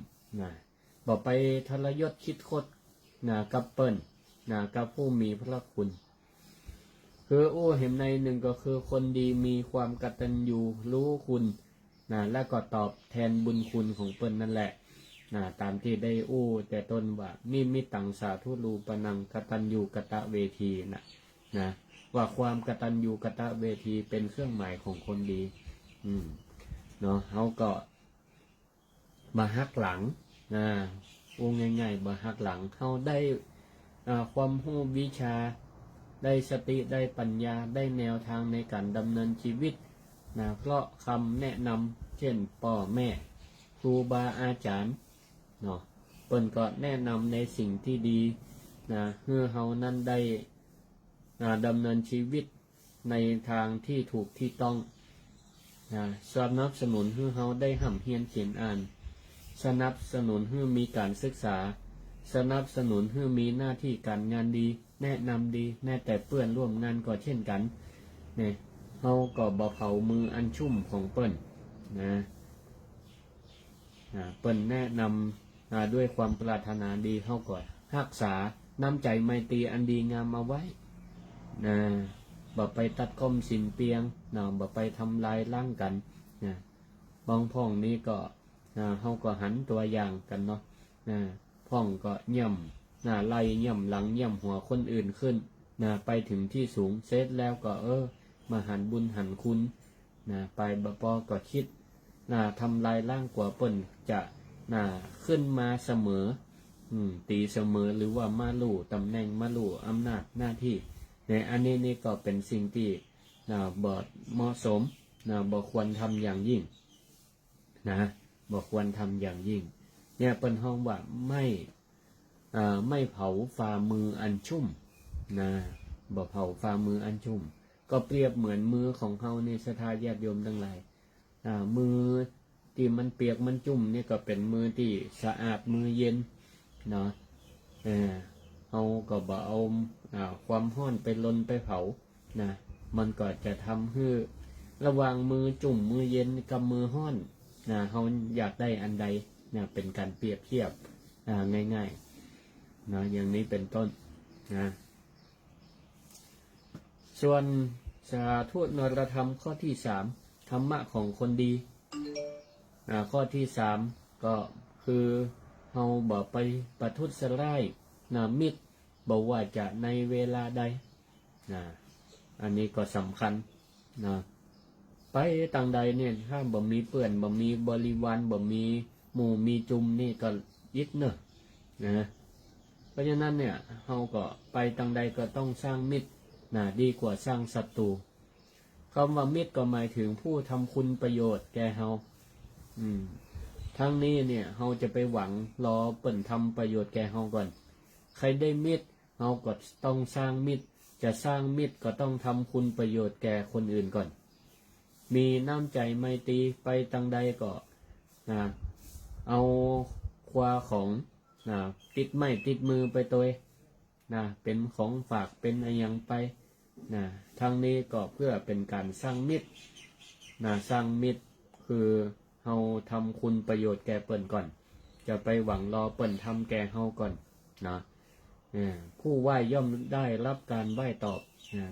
บ่ไปทรยศคิดคดกับเปิ้นกับผู้มีพระคุณคือเห็นในหนึ่งก็คือคนดีมีความกตัญญูรู้คุณแล้วก็ตอบแทนบุญคุณของเปิ้นนั่นแหละ ตามที่ได้อู้แต่ต้นว่ามิตังสาธุรูปนังกตัญญูกตเวทีนะว่าความกตัญญูกตเวทีเป็นเครื่องหมายของคนดีเนาะเขาก็มาหักหลังอู้ง่ายๆมาหักหลังเขาได้ความรู้วิชาได้สติได้ปัญญาได้แนวทางในการดำเนินชีวิตเพราะคำแนะนำเช่นพ่อแม่ครูบาอาจารย์เนาะเปิ้นก็แนะนำในสิ่งที่ดีเพื่อเฮานั้นได้ดำเนินชีวิตในทางที่ถูกที่ต้องสนับสนุนให้เฮาได้ห่ำเฮียนเขียนอ่านสนับสนุนให้มีการศึกษาสนับสนุนให้มีหน้าที่การงานดีแนะนำดีแม้แต่เพื่อนร่วมงานก็เช่นกันเนี่ยเฮาก็บ่เผามืออันชุ่มของเปิ้นเปิ้นแนะนำด้วยความปรารถนาดีเฮาก็รักษาน้ำใจไมตรีอันดีงามมาไว้บ่ไปตัดก้มสินเปียงบ่ไปทำลายร่างกันบางพ่องนี้ก็เฮาก็หันตัวอย่างกันเนาะพ่องก็ย่ำไล่ย่ำหลังย่ำหัวคนอื่นขึ้นไปถึงที่สูงเสร็จแล้วก็มาหันบุญหันคุณไปบ่พอก็คิดทำลายร่างกว่าเปิ้นจะขึ้นมาเสมอตีเสมอหรือว่ามาลู่ตำแหน่งมาลู่อำนาจหน้าที่ในอันนี้นี่ก็เป็นสิ่งที่บ่เหมาะสมบ่ควรทำอย่างยิ่งบ่ควรทำอย่างยิ่งเนี่ยเป็นห้องว่าไม่เผาฝ่ามืออันชุ่มบ่เผาฝ่ามืออันชุ่มก็เปรียบเหมือนมือของเขาในศรัทธาญาติโยมทั้งหลายมือที่มันเปียกมันจุ่มนี่ก็เป็นมือที่สะอาดมือเย็นเนาะเอาก็บ่เอาความร้อนไปลนไปเผามันก็จะทำให้ระหว่างมือจุ่มมือเย็นกับมือร้อนเขาอยากได้อันใดเป็นการเปรียบเทียบง่ายๆอย่างนี้เป็นต้นส่วนสาธุนรธรรมข้อที่3ธรรมะของคนดีข้อที่3ก็คือเฮาบ่ไปประทุษร้ายมิตรบ่ว่าจะในเวลาใดอันนี้ก็สำคัญไปต่างใดเนี่ยถ้าบ่มีเปื่อนบ่มีบริวารบ่มีหมู่มีจุมนี่ก็ยิดเนอะเพราะฉะนั้นเนี่ยเฮาก็ไปต่างใดก็ต้องสร้างมิตรดีกว่าสร้างศัตรูคำว่ามิตรก็หมายถึงผู้ทำคุณประโยชน์แก่เฮาทั้งนี้เนี่ยเฮาจะไปหวังรอเปิ่นทำประโยชน์แก่เฮาก่อนใครได้มิตรเฮาก็ต้องสร้างมิตรจะสร้างมิตรก็ต้องทำคุณประโยชน์แก่คนอื่นก่อนมีน้ำใจไมตรีไปต่างใดก็เอาคว้าของติดไม้ติดมือไปตัวเป็นของฝากเป็นอะไรอย่างไปทางนี้ก็เพื่อเป็นการสร้างมิตรสร้างมิตรคือเฮาทำคุณประโยชน์แก่เปิ้นก่อนจะไปหวังรอเปิ้นทำแก่เฮาก่อนผู้ไหว้ย่อมได้รับการไหว้ตอบ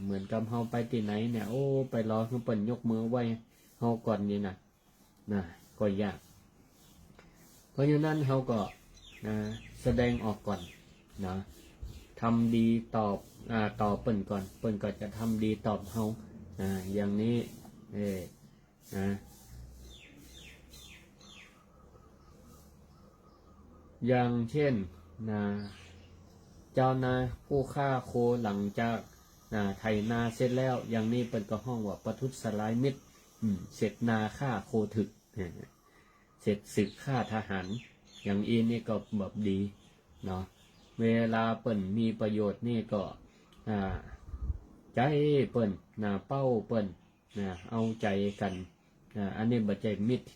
เหมือนกับเฮาไปที่ไหนเนี่ยโอ้ไปรอเปิ้นยกมือไหว้เฮาก่อนนี่ก็ยากเพราะฉะนั้นเฮาก็แสดงออกก่อนทำดีตอบเปิ้นก่อนเปิ้นก็จะทำดีตอบเฮาอย่างนี้อย่างเช่นเจ้านาผู้ฆ่าโคหลังจากไถนาเสร็จแล้วอย่างนี้เปิ้นก็ห้องว่าประทุษร้ายมิตรเสร็จนาฆ่าโคถึกเสร็จศึกฆ่าทหารอย่างอีนี่ก็แบบดีเนาะเวลาเปิ้นมีประโยชน์นี่ก็ใจเปิ้นเป้าเปิ้นเอาใจกันอันนี้บ่ใจมิตร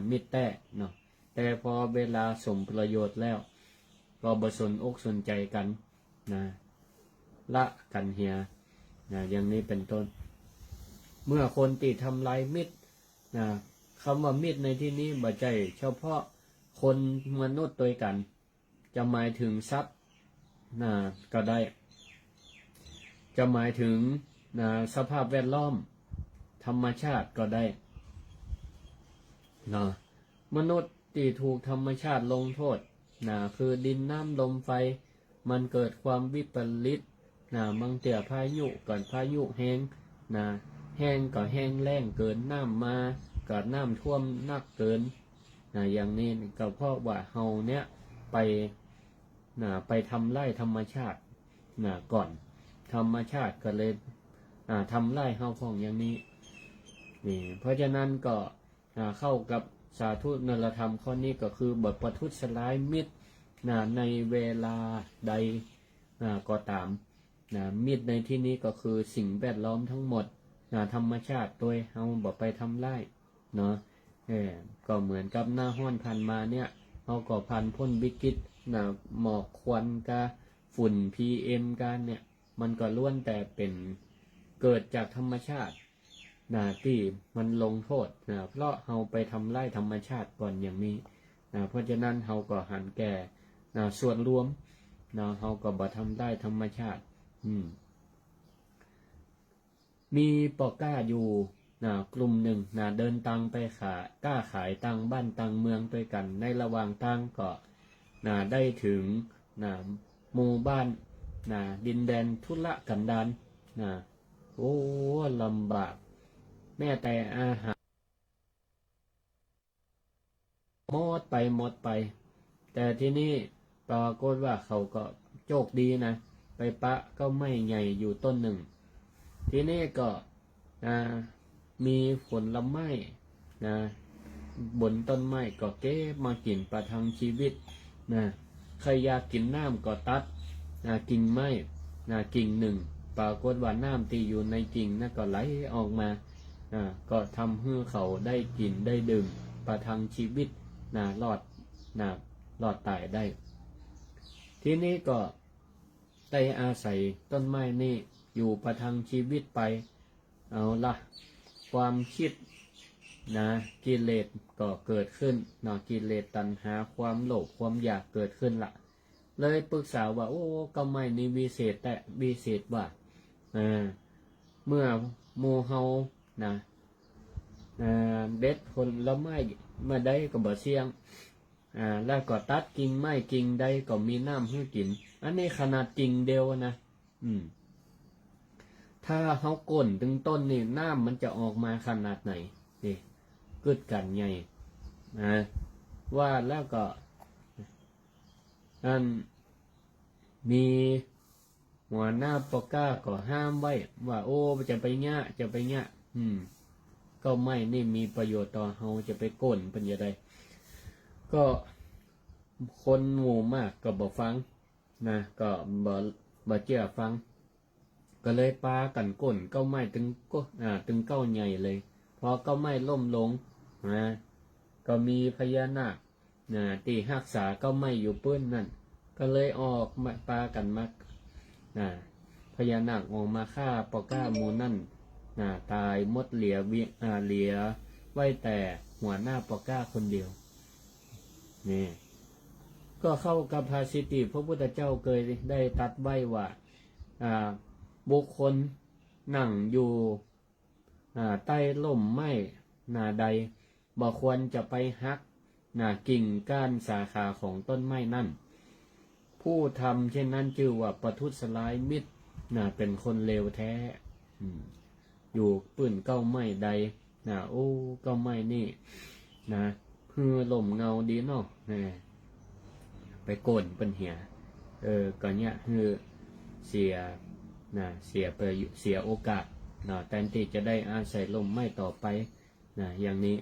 มิตรแต่เนาะแต่พอเวลาสมประโยชน์แล้วก็บ่สนอกสนใจกันละกันเหียอย่างนี้เป็นต้นเมื่อคนติดทำลายมิตรคำว่ามิตรในที่นี้บ่ใจเฉพาะคนมนุษย์ตัวกันจะหมายถึงทรัพย์ก็ได้จะหมายถึงสภาพแวดล้อมธรรมชาติก็ได้มนุษย์ ที่ถูกธรรมชาติลงโทษคือดินน้ำลมไฟมันเกิดความวิปริตบางเตี่ยพายุก่อนพายุแห้งแห้งก็แห้งแล้งเกินน้ำมาก็น้ำท่วมนักเกินอย่างนี้ก็เพราะว่าเฮาเนี้ยไปทำไร่ธรรมชาติก่อนธรรมชาติก็เลยทำไร่เฮาของอย่างนี้นี่เพราะฉะนั้นก็เข้ากับสาธุนรธรรมข้อนี้ก็คือบทประทุษร้ายมิตรในเวลาใดก็ตามมิตรในที่นี้ก็คือสิ่งแวดล้อมทั้งหมดธรรมชาติโดยเฮาบ่ไปทำไร่เนาะก็เหมือนกับหน้าห้อนพันมาเนี่ยเฮาก็พันพ้นวิกฤตหมอกควันกาฝุ่น PM กันเนี่ยมันก็ล้วนแต่เป็นเกิดจากธรรมชาติที่มันลงโทษเพราะเฮาไปทำไร่ธรรมชาติก่อนอย่างนี้เพราะฉะนั้นเฮาก็หันแก่ส่วนรวมเฮาก็บ่ทำไร่ธรรมชาติมีปอก้าอยู่กลุ่มหนึ่งเดินตังไปกล้าขายตังบ้านตังเมืองด้วยกันในระหว่างตังก็ได้ถึงหมู่บ้านดินแดนทุรกันดารโอ้ลำบากแม้แต่อาหารหมดไปแต่ที่นี่ปรากฏว่าเขาก็โชคดีนะไปปะก็ไม่ใหญ่อยู่ต้นหนึ่งที่นี่ก็มีผลไม้บนต้นไม้ก็เก็บมากินประทังชีวิตใครอยากกินน้ำก็ตัดกิ่งไม้กิ่งหนึ่งปรากฏว่าน้ำที่อยู่ในกิ่งนั่นก็ไหลออกมาก็ทำให้เขาได้กินได้ดื่มประทังชีวิตรอดตายได้ทีนี้ก็ได้อาศัยต้นไม้นี่อยู่ประทังชีวิตไปเอาละความคิดกิเลสก็เกิดขึ้นกิเลสตัณหาความโลภความอยากเกิดขึ้นละเลยปรึกษาว่าโอ้ก็ไม่นี่วิเศษแต่วิเศษว่าเมื่อโมเฮาเด็ดผลไม้มาได้ก็บ่เสี่ยงแล้วก็ตัดกิ่งไม้กิ่งใดก็มีน้ำให้กินอันนี้ขนาดกิ่งเดียวนะถ้าเขาก้นถึงต้นนี่น้ำมันจะออกมาขนาดไหนนี่กึดกันใหญ่ว่าแล้วก็มีหัวหน้าปก้าก็ห้ามไว้ว่าโอ้จะไปเงี้ยก็ไม่นี่มีประโยชน์ต่อเฮาจะไปก้นเป็นยังไงก็คนหมู่มากก็บ่ฟังก็บ่เชื่อฟังก็เลยปากันก้นเก้าไม้ถึงเก้าใหญ่เลยพอเก้าไม้ล่มลงก็มีพญานาคตีหักษาเก้าไม้อยู่ปื้นนั่นก็เลยออกมาปากันมักพญานาคออกมาฆ่าปอก้าหมู่นั่นตายหมดเหลือไว้แต่หัวหน้าปอก้าคนเดียวนี่ก็เข้ากับภาษิติพระพุทธเจ้าเคยได้ตรัสไว้ว่าบุคคลนั่งอยู่ใต้ร่มไม้ใดบ่ควรจะไปหักกิ่งก้านสาขาของต้นไม้นั่นผู้ทำเช่นนั้นชื่อว่าประทุษร้ายมิตรเป็นคนเลวแท้อยู่ปื้นเก้าไม้ใดโอ้เก้าไม้นี่คือลมเงาดีเนาะไปโกนเป็นเหียก็เนี่ยคือเสียโอกาสแทนที่จะได้อาศัยลมไม้ต่อไปอย่างนี้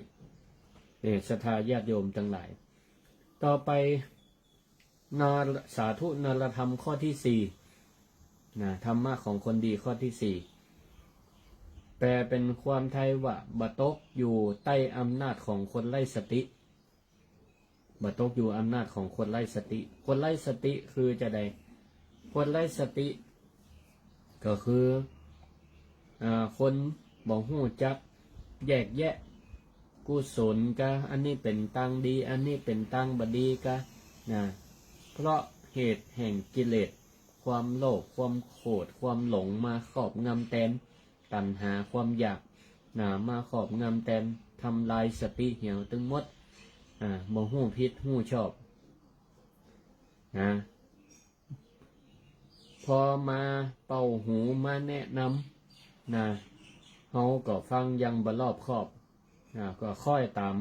ศรัทธาญาติโยมทั้งหลายต่อไปสาธุนรธรรมข้อที่สี่ธรรมะของคนดีข้อที่สี่แปลเป็นความไทยว่าบัตกอยู่ใต้อำนาจของคนไร้สติบัตกอยู่อำนาจของคนไร้สติคนไร้สติคือจะใดคนไร้สติก็คือคนบ่ฮู้จักแยกแยะกุศลกะอันนี้เป็นตังดีอันนี้เป็นตังบดีกะเพราะเหตุแห่งกิเลสความโลภความโกรธความหลงมาครอบงำแทนตัณหาความอยากมาครอบงำแทนทำลายสติเหี่ยวตึงหมด บ่ฮู้ผิดฮู้ชอบนะพอมาเป่าหูมาแนะนำนะเฮาก็ฟังยังบ่รอบคอบก็ค่อยตาม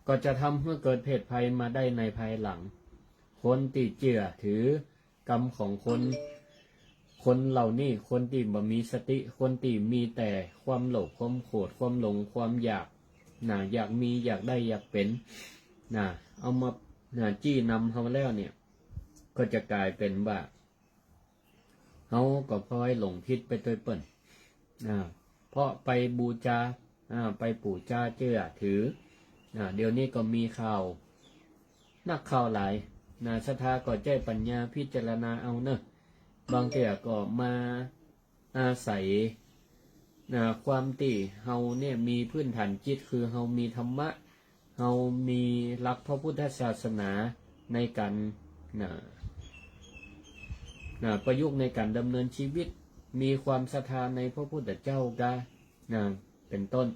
ก็จะทำให้เกิดเพศภัยมาได้ในภายหลังคนที่เจือถือกรรมของคนเหล่านี้คนที่บ่มีสติคนที่มีแต่ความโลภความโกรธความหลงความอยากอยากมีอยากได้อยากเป็นเอามาจี้นำเฮาแล้วเนี่ยก็จะกลายเป็นว่าเฮาก็พลอยหลงผิดไปโดยเปิ้นเพราะไปบูชาไปปู่จาเจือถือเดี๋ยวนี้ก็มีข่าวนักข่าวหลายศรัทธาก็ใจปัญญาพิจารณาเอาเนอะบางเที่ยก็มาอาศัยความที่เฮาเนี่ยมีพื้นฐานจิตคือเฮามีธรรมะเฮามีหลักพระพุทธศาสนาในการประยุกต์ในการดำเนินชีวิตมีความศรัทธาในพระพุทธเจ้ากาเป็นต้น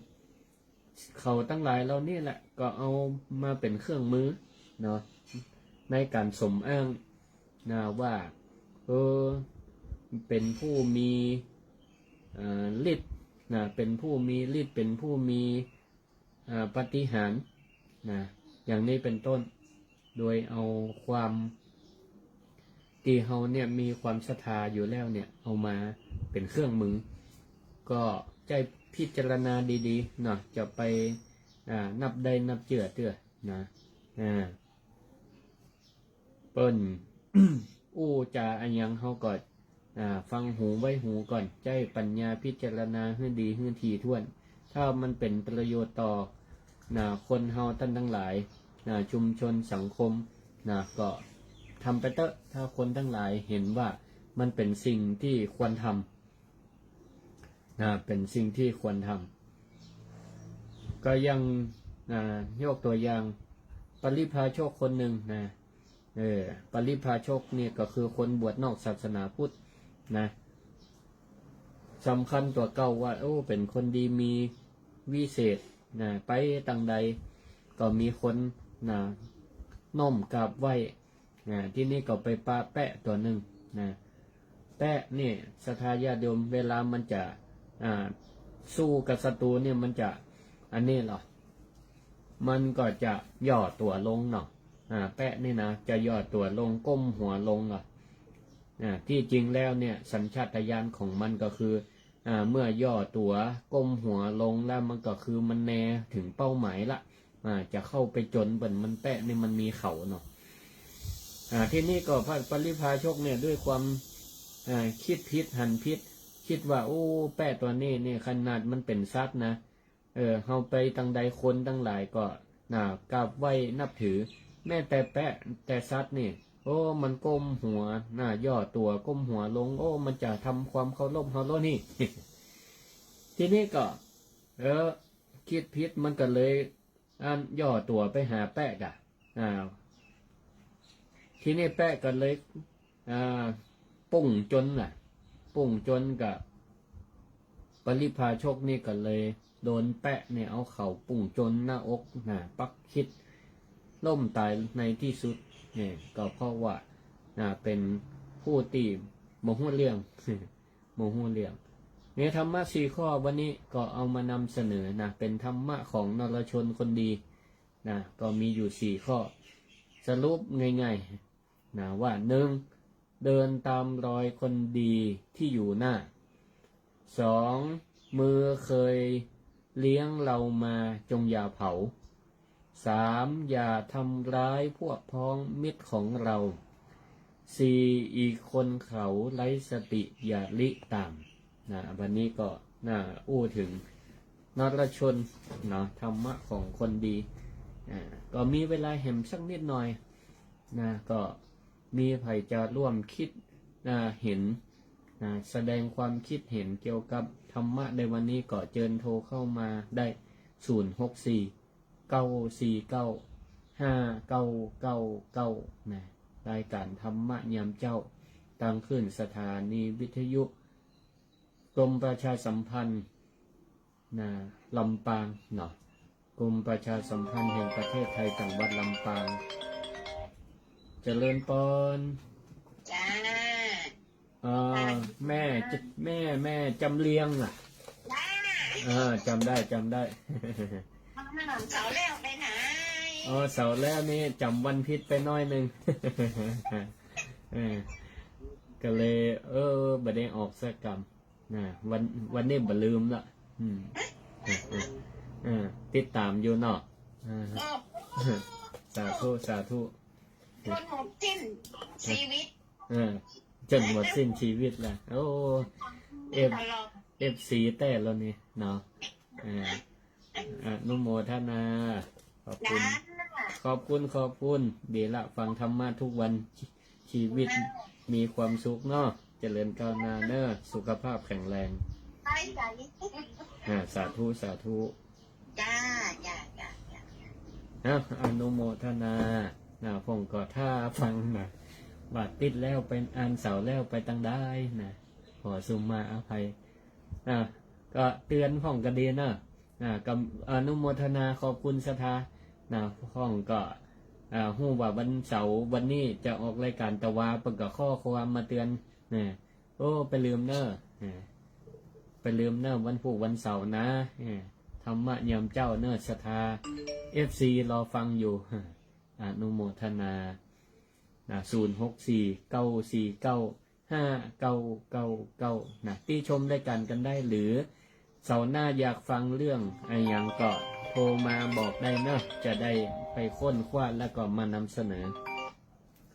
เขาตั้งหลายเรานี่แหละก็เอามาเป็นเครื่องมือเนาะในการสมอ้างว่าเป็นผู้มีฤทธิ์เป็นผู้มีฤทธิ์เป็นผู้มีปาฏิหาริย์อย่างนี้เป็นต้นโดยเอาความที่เฮาเนี่ยมีความศรัทธาอยู่แล้วเนี่ยเอามาเป็นเครื่องมือก็ใจพิจารณาดีๆเนาะจะไปนับได้นับเจือนะเปิ้น อู้จาอันยังเฮาก่อนฟังหูไว้หูก่อนใจปัญญาพิจารณาให้ดีให้ทีท่วนถ้ามันเป็นประโยชน์ต่อคนเฮาท่านทั้งหลายชุมชนสังคมก็ทำไปเถอะถ้าคนทั้งหลายเห็นว่ามันเป็นสิ่งที่ควรทำเป็นสิ่งที่ควรทำก็ยังยกตัวอย่างปริพาชกคนหนึ่งปริพาชกเนี่ยก็คือคนบวชนอกศาสนาพุทธสำคัญตัวเก่าว่าเป็นคนดีมีวิเศษไปต่างใดก็มีคนน้อมกราบไหว้ที่นี่ก็ไปปาแปะตัวหนึ่งแปะนี่ศรัทธาญาติโยมเวลามันจะสู้กับศัตรูเนี่ยมันจะอันนี้หรอมันก็จะย่อตัวลงเนาะแปะนี่นะจะย่อตัวลงก้มหัวลงที่จริงแล้วเนี่ยสัญชาตญาณของมันก็คือเมื่อย่อตัวก้มหัวลงแล้วมันก็คือมันแนถึงเป้าหมายละจะเข้าไปจนเป็นมันแปะนี่มันมีเขาเนาะที่นี่ก็พระปริพาชกเนี่ยด้วยความคิดพิษหันพิษคิดว่าแปะตัวนี้เนี่ยขนาดมันเป็นซัดนะเฮาไปตั้งใดคนตั้งหลายก็กราบไหว้นับถือแม้แต่แปะแต่ซัดนี่มันก้มหัวย่อตัวก้มหัวลงมันจะทำความเคารพนี่ ทีนี้ก็คิดพิษมันก็เลยย่อตัวไปหาแปะกะทีนี้แปะก็เลยปุ่งจนปุ่งจนกับปริพาชกนี่ก็เลยโดนแปะเนี่ยเอาเข่าปุ่งจนหน้าอกปักคิดล่มตายในที่สุดเนี่ยก็เพราะว่าเป็นผู้ตีโมโหเรื่อง โมโหเรื่องในธรรมะ4 ข้อวันนี้ก็เอามานำเสนอเป็นธรรมะของนรชนคนดีก็มีอยู่4 ข้อสรุปง่ายๆว่า 1. เดินตามรอยคนดีที่อยู่หน้า 2. มือเคยเลี้ยงเรามาจงอย่าเผา 3. อย่าทำร้ายพวกพ้องมิตรของเรา 4. อีกคนเขาไร้สติอย่าลิตามวันนี้ก็อู้ถึงนรชนธรรมะของคนดีก็มีเวลาเห็นสักนิดหน่อยก็มีไผจะร่วมคิดเห็นแสดงความคิดเห็นเกี่ยวกับธรรมะในวันนี้ก็เชิญโทรเข้ามาได้064 949 5999รายการธรรมะยามเจ้าตั้งขึ้นสถานีวิทยุกรมประชาสัมพันธ์ลำปางเนาะ กรมประชาสัมพันธ์แห่งประเทศไทยจังหวัดลำปางเจริญปอน จ้า แม่แม่จำเลียงอ่ะ ได้ จำได้ มันเสาแล้วไปไหน เสาร์แล้วนี่จำวันพิษไปหน้อยหนึง ก็เลยบ่ได้ออกสักกรรมวันนี้บ่ลืมละติดตามอยู่เนาะสาธุ จนหมดสิ้นชีวิต จนหมดสิ้นชีวิตละโอ้เอฟ ตลอด ซีแต่แล้วนี่เนาะอนุโมทนาขอบคุณ จ้า ขอบคุณดีละฟังธรรมะทุกวันชีวิตมีความสุขเนาะเจริญก้าวหน้าเนอะสุขภาพแข็งแรง ไปใจ สาธุจ้าอนุโมทนาผมก็ถ้าฟังนะบาดติดแล้วเป็นอันเสาแล้วไปตั้งได้นะขอสุมาอภัยก็เตือนพ่องก็ดีเนอะกับอนุโมทนาขอบคุณสถาพ่องก็ฮู้ว่าวันเสาร์วันนี้จะออกรายการตะวาเปิ่นก็ข้อความมาเตือนโอ้ไปลืมเนอะวันพุธวันเสาร์นะธรรมะยามเจ้าเนอะสถา FC รอฟังอยู่อนุโมทนา064-949-5999ที่ชมได้กันได้หรือเสาร์หน้าอยากฟังเรื่องอะไรอย่างก็โทรมาบอกได้เนอะจะได้ไปค้นคว้าแล้วก็มานำเสนอ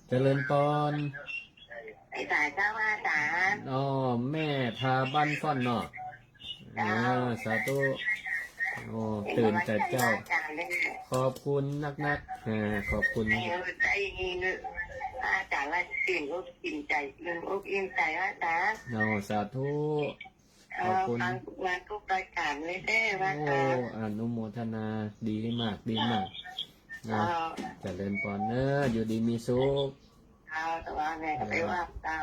เจริญปอน ไปสายเจ้าว่าจ๋า แม่ทาบ้านฟ่อนเนาะสาธุตื่นแต่เจ้าขอบคุณนักขอบคุณ ใจนึกอาจารย์ว่าสิ่งอกอิ่มใจนึงอกอิ่มใจว่าจ๋า สาธุขอบคุณ ฟังมาทุกรายการเลยได้ว่าจ๋า อนุโมทนาดีมากเจริญปอนเนอะอยู่ดีมีสุข แต่ว่าแม่ก็ไปว่าเจ้า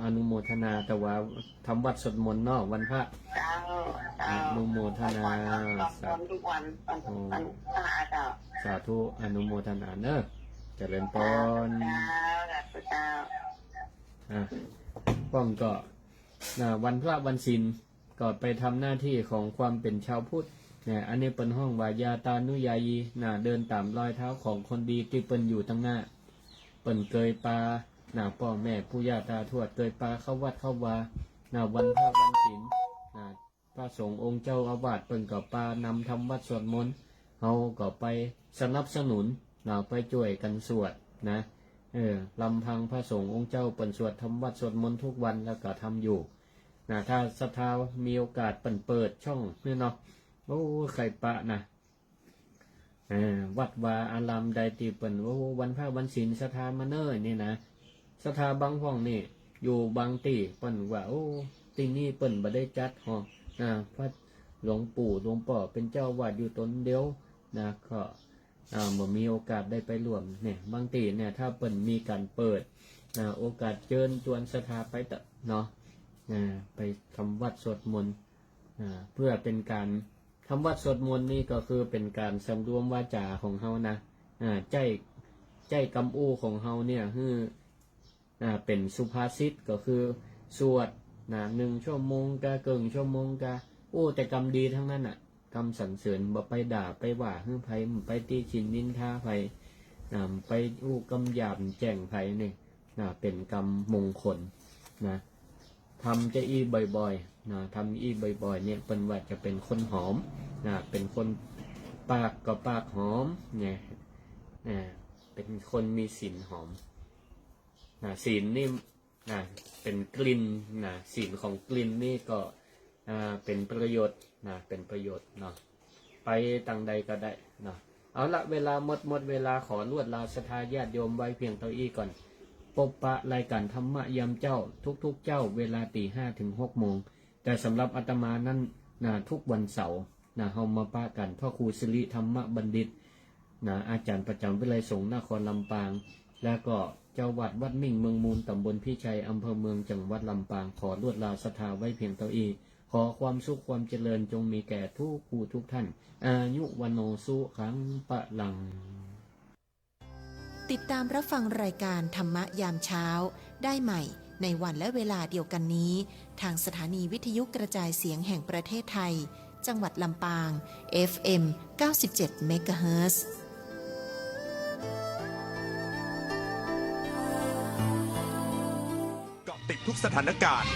อนุโมทนาแต่ว่าทำวัดสวดมนต์เนาะวันพระ เจ้า อนุโมทนา ทุกวันตอนพระเจ้า สาธุอนุโมทนาเนอะเจริญปอน เจ้า ป้องก็วันพระวันศีลก็ไปทำหน้าที่ของความเป็นชาวพุทธอันนี้เป็นห้องวายาตานุยายีเดินตามรอยเท้าของคนดีที่เป็นอยู่ตั้งหน้าเปิ่นเกยปลาพ่อแม่ปู่ย่าตาทวดเกยปลาเข้าวัดเข้าวาวันพระวันศีลพระสงฆ์องค์เจ้าอาวาสเปิ่นก็ปานำทำวัดสวดมนต์เฮาก็ไปสนับสนุนไปช่วยกันสวดลำพังพระสงฆ์องค์เจ้าเปิ่นสวดทำวัดสวดมนต์ทุกวันแล้วก็ทำอยู่ถ้าศรัทธามีโอกาสเปิดช่องนี่เนาะโอ้ไข่ปะวัดวาอารามใดตีเปิ่นวันพระวันศีลศรัทธามาเนิ่นนี่นะศรัทธาบางห้องนี่อยู่บางตีเปิ่นว่าที่นี่เปิ่นบ่ได้จัดพระหลวงปู่หลวงพ่อเป็นเจ้าวาดอยู่ตนเดียวก็บ่มีโอกาสได้ไปร่วมบางตีถ้าเปิ่นมีการเปิดโอกาสเชิญชวนศรัทธาไปเถอะเนาะไปทำวัดสวดมนต์เพื่อเป็นการทำวัดสวดมนต์นี่ก็คือเป็นการสำรวมวาจาของเฮานะใจกำอู้ของเฮาเนี่ยคือเป็นสุภาษิตก็คือสวด1 ชั่วโมงกะเกิงชั่วโมงกะแต่กรรมดีทั้งนั้นกรรมสรรเสริญบ่ไปด่าไปว่าฮื้อไผไปตีฉินนินทาไผไปกำหยาบแจ้งไผนี่เป็นกรรมมงคลทำจะบ่อยๆทำบ่อยๆเนี่ยเป็นว่าจะเป็นคนหอมเป็นคนปากก็ปากหอมเนี่ยเป็นคนมีศีลหอมศีลนี่เป็นกลิ่นศีลของกลิ่นนี่ก็เป็นประโยชน์เป็นประโยชน์เนาะไปต่างใดก็ได้เนาะเอาละเวลาหมดเวลาขอลวดลาศรัทธาญาติโยมไว้เพียงเท่านี้ก่อนพบปะรายการธรรมะยามเจ้าทุกเจ้าเวลาตี 5 ถึง 6 โมงแต่สำหรับอาตมานั้นทุกวันเสาร์เฮามาปะกันพ่อครูสิริธรรมบัณฑิตอาจารย์ประจำวิไลสงฆ์นครลำปางแล้วก็เจ้าวัดวัดมิ่งเมืองมูลตำบลพิชัยอำเภอเมืองจังหวัดลำปางขอลวดลาศรัทธาไว้เพียงเท่านี้ ขอความสุขความเจริญจงมีแก่ทุกผู้ทุกท่าน อายุวันโนสุขังปะลัง ติดตามรับฟังรายการธรรมะยามเช้าได้ใหม่ในวันและเวลาเดียวกันนี้ทางสถานีวิทยุกระจายเสียงแห่งประเทศไทยจังหวัดลำปาง FM 97 เมกะเฮิรตซ์ เกาะติดทุกสถานการณ์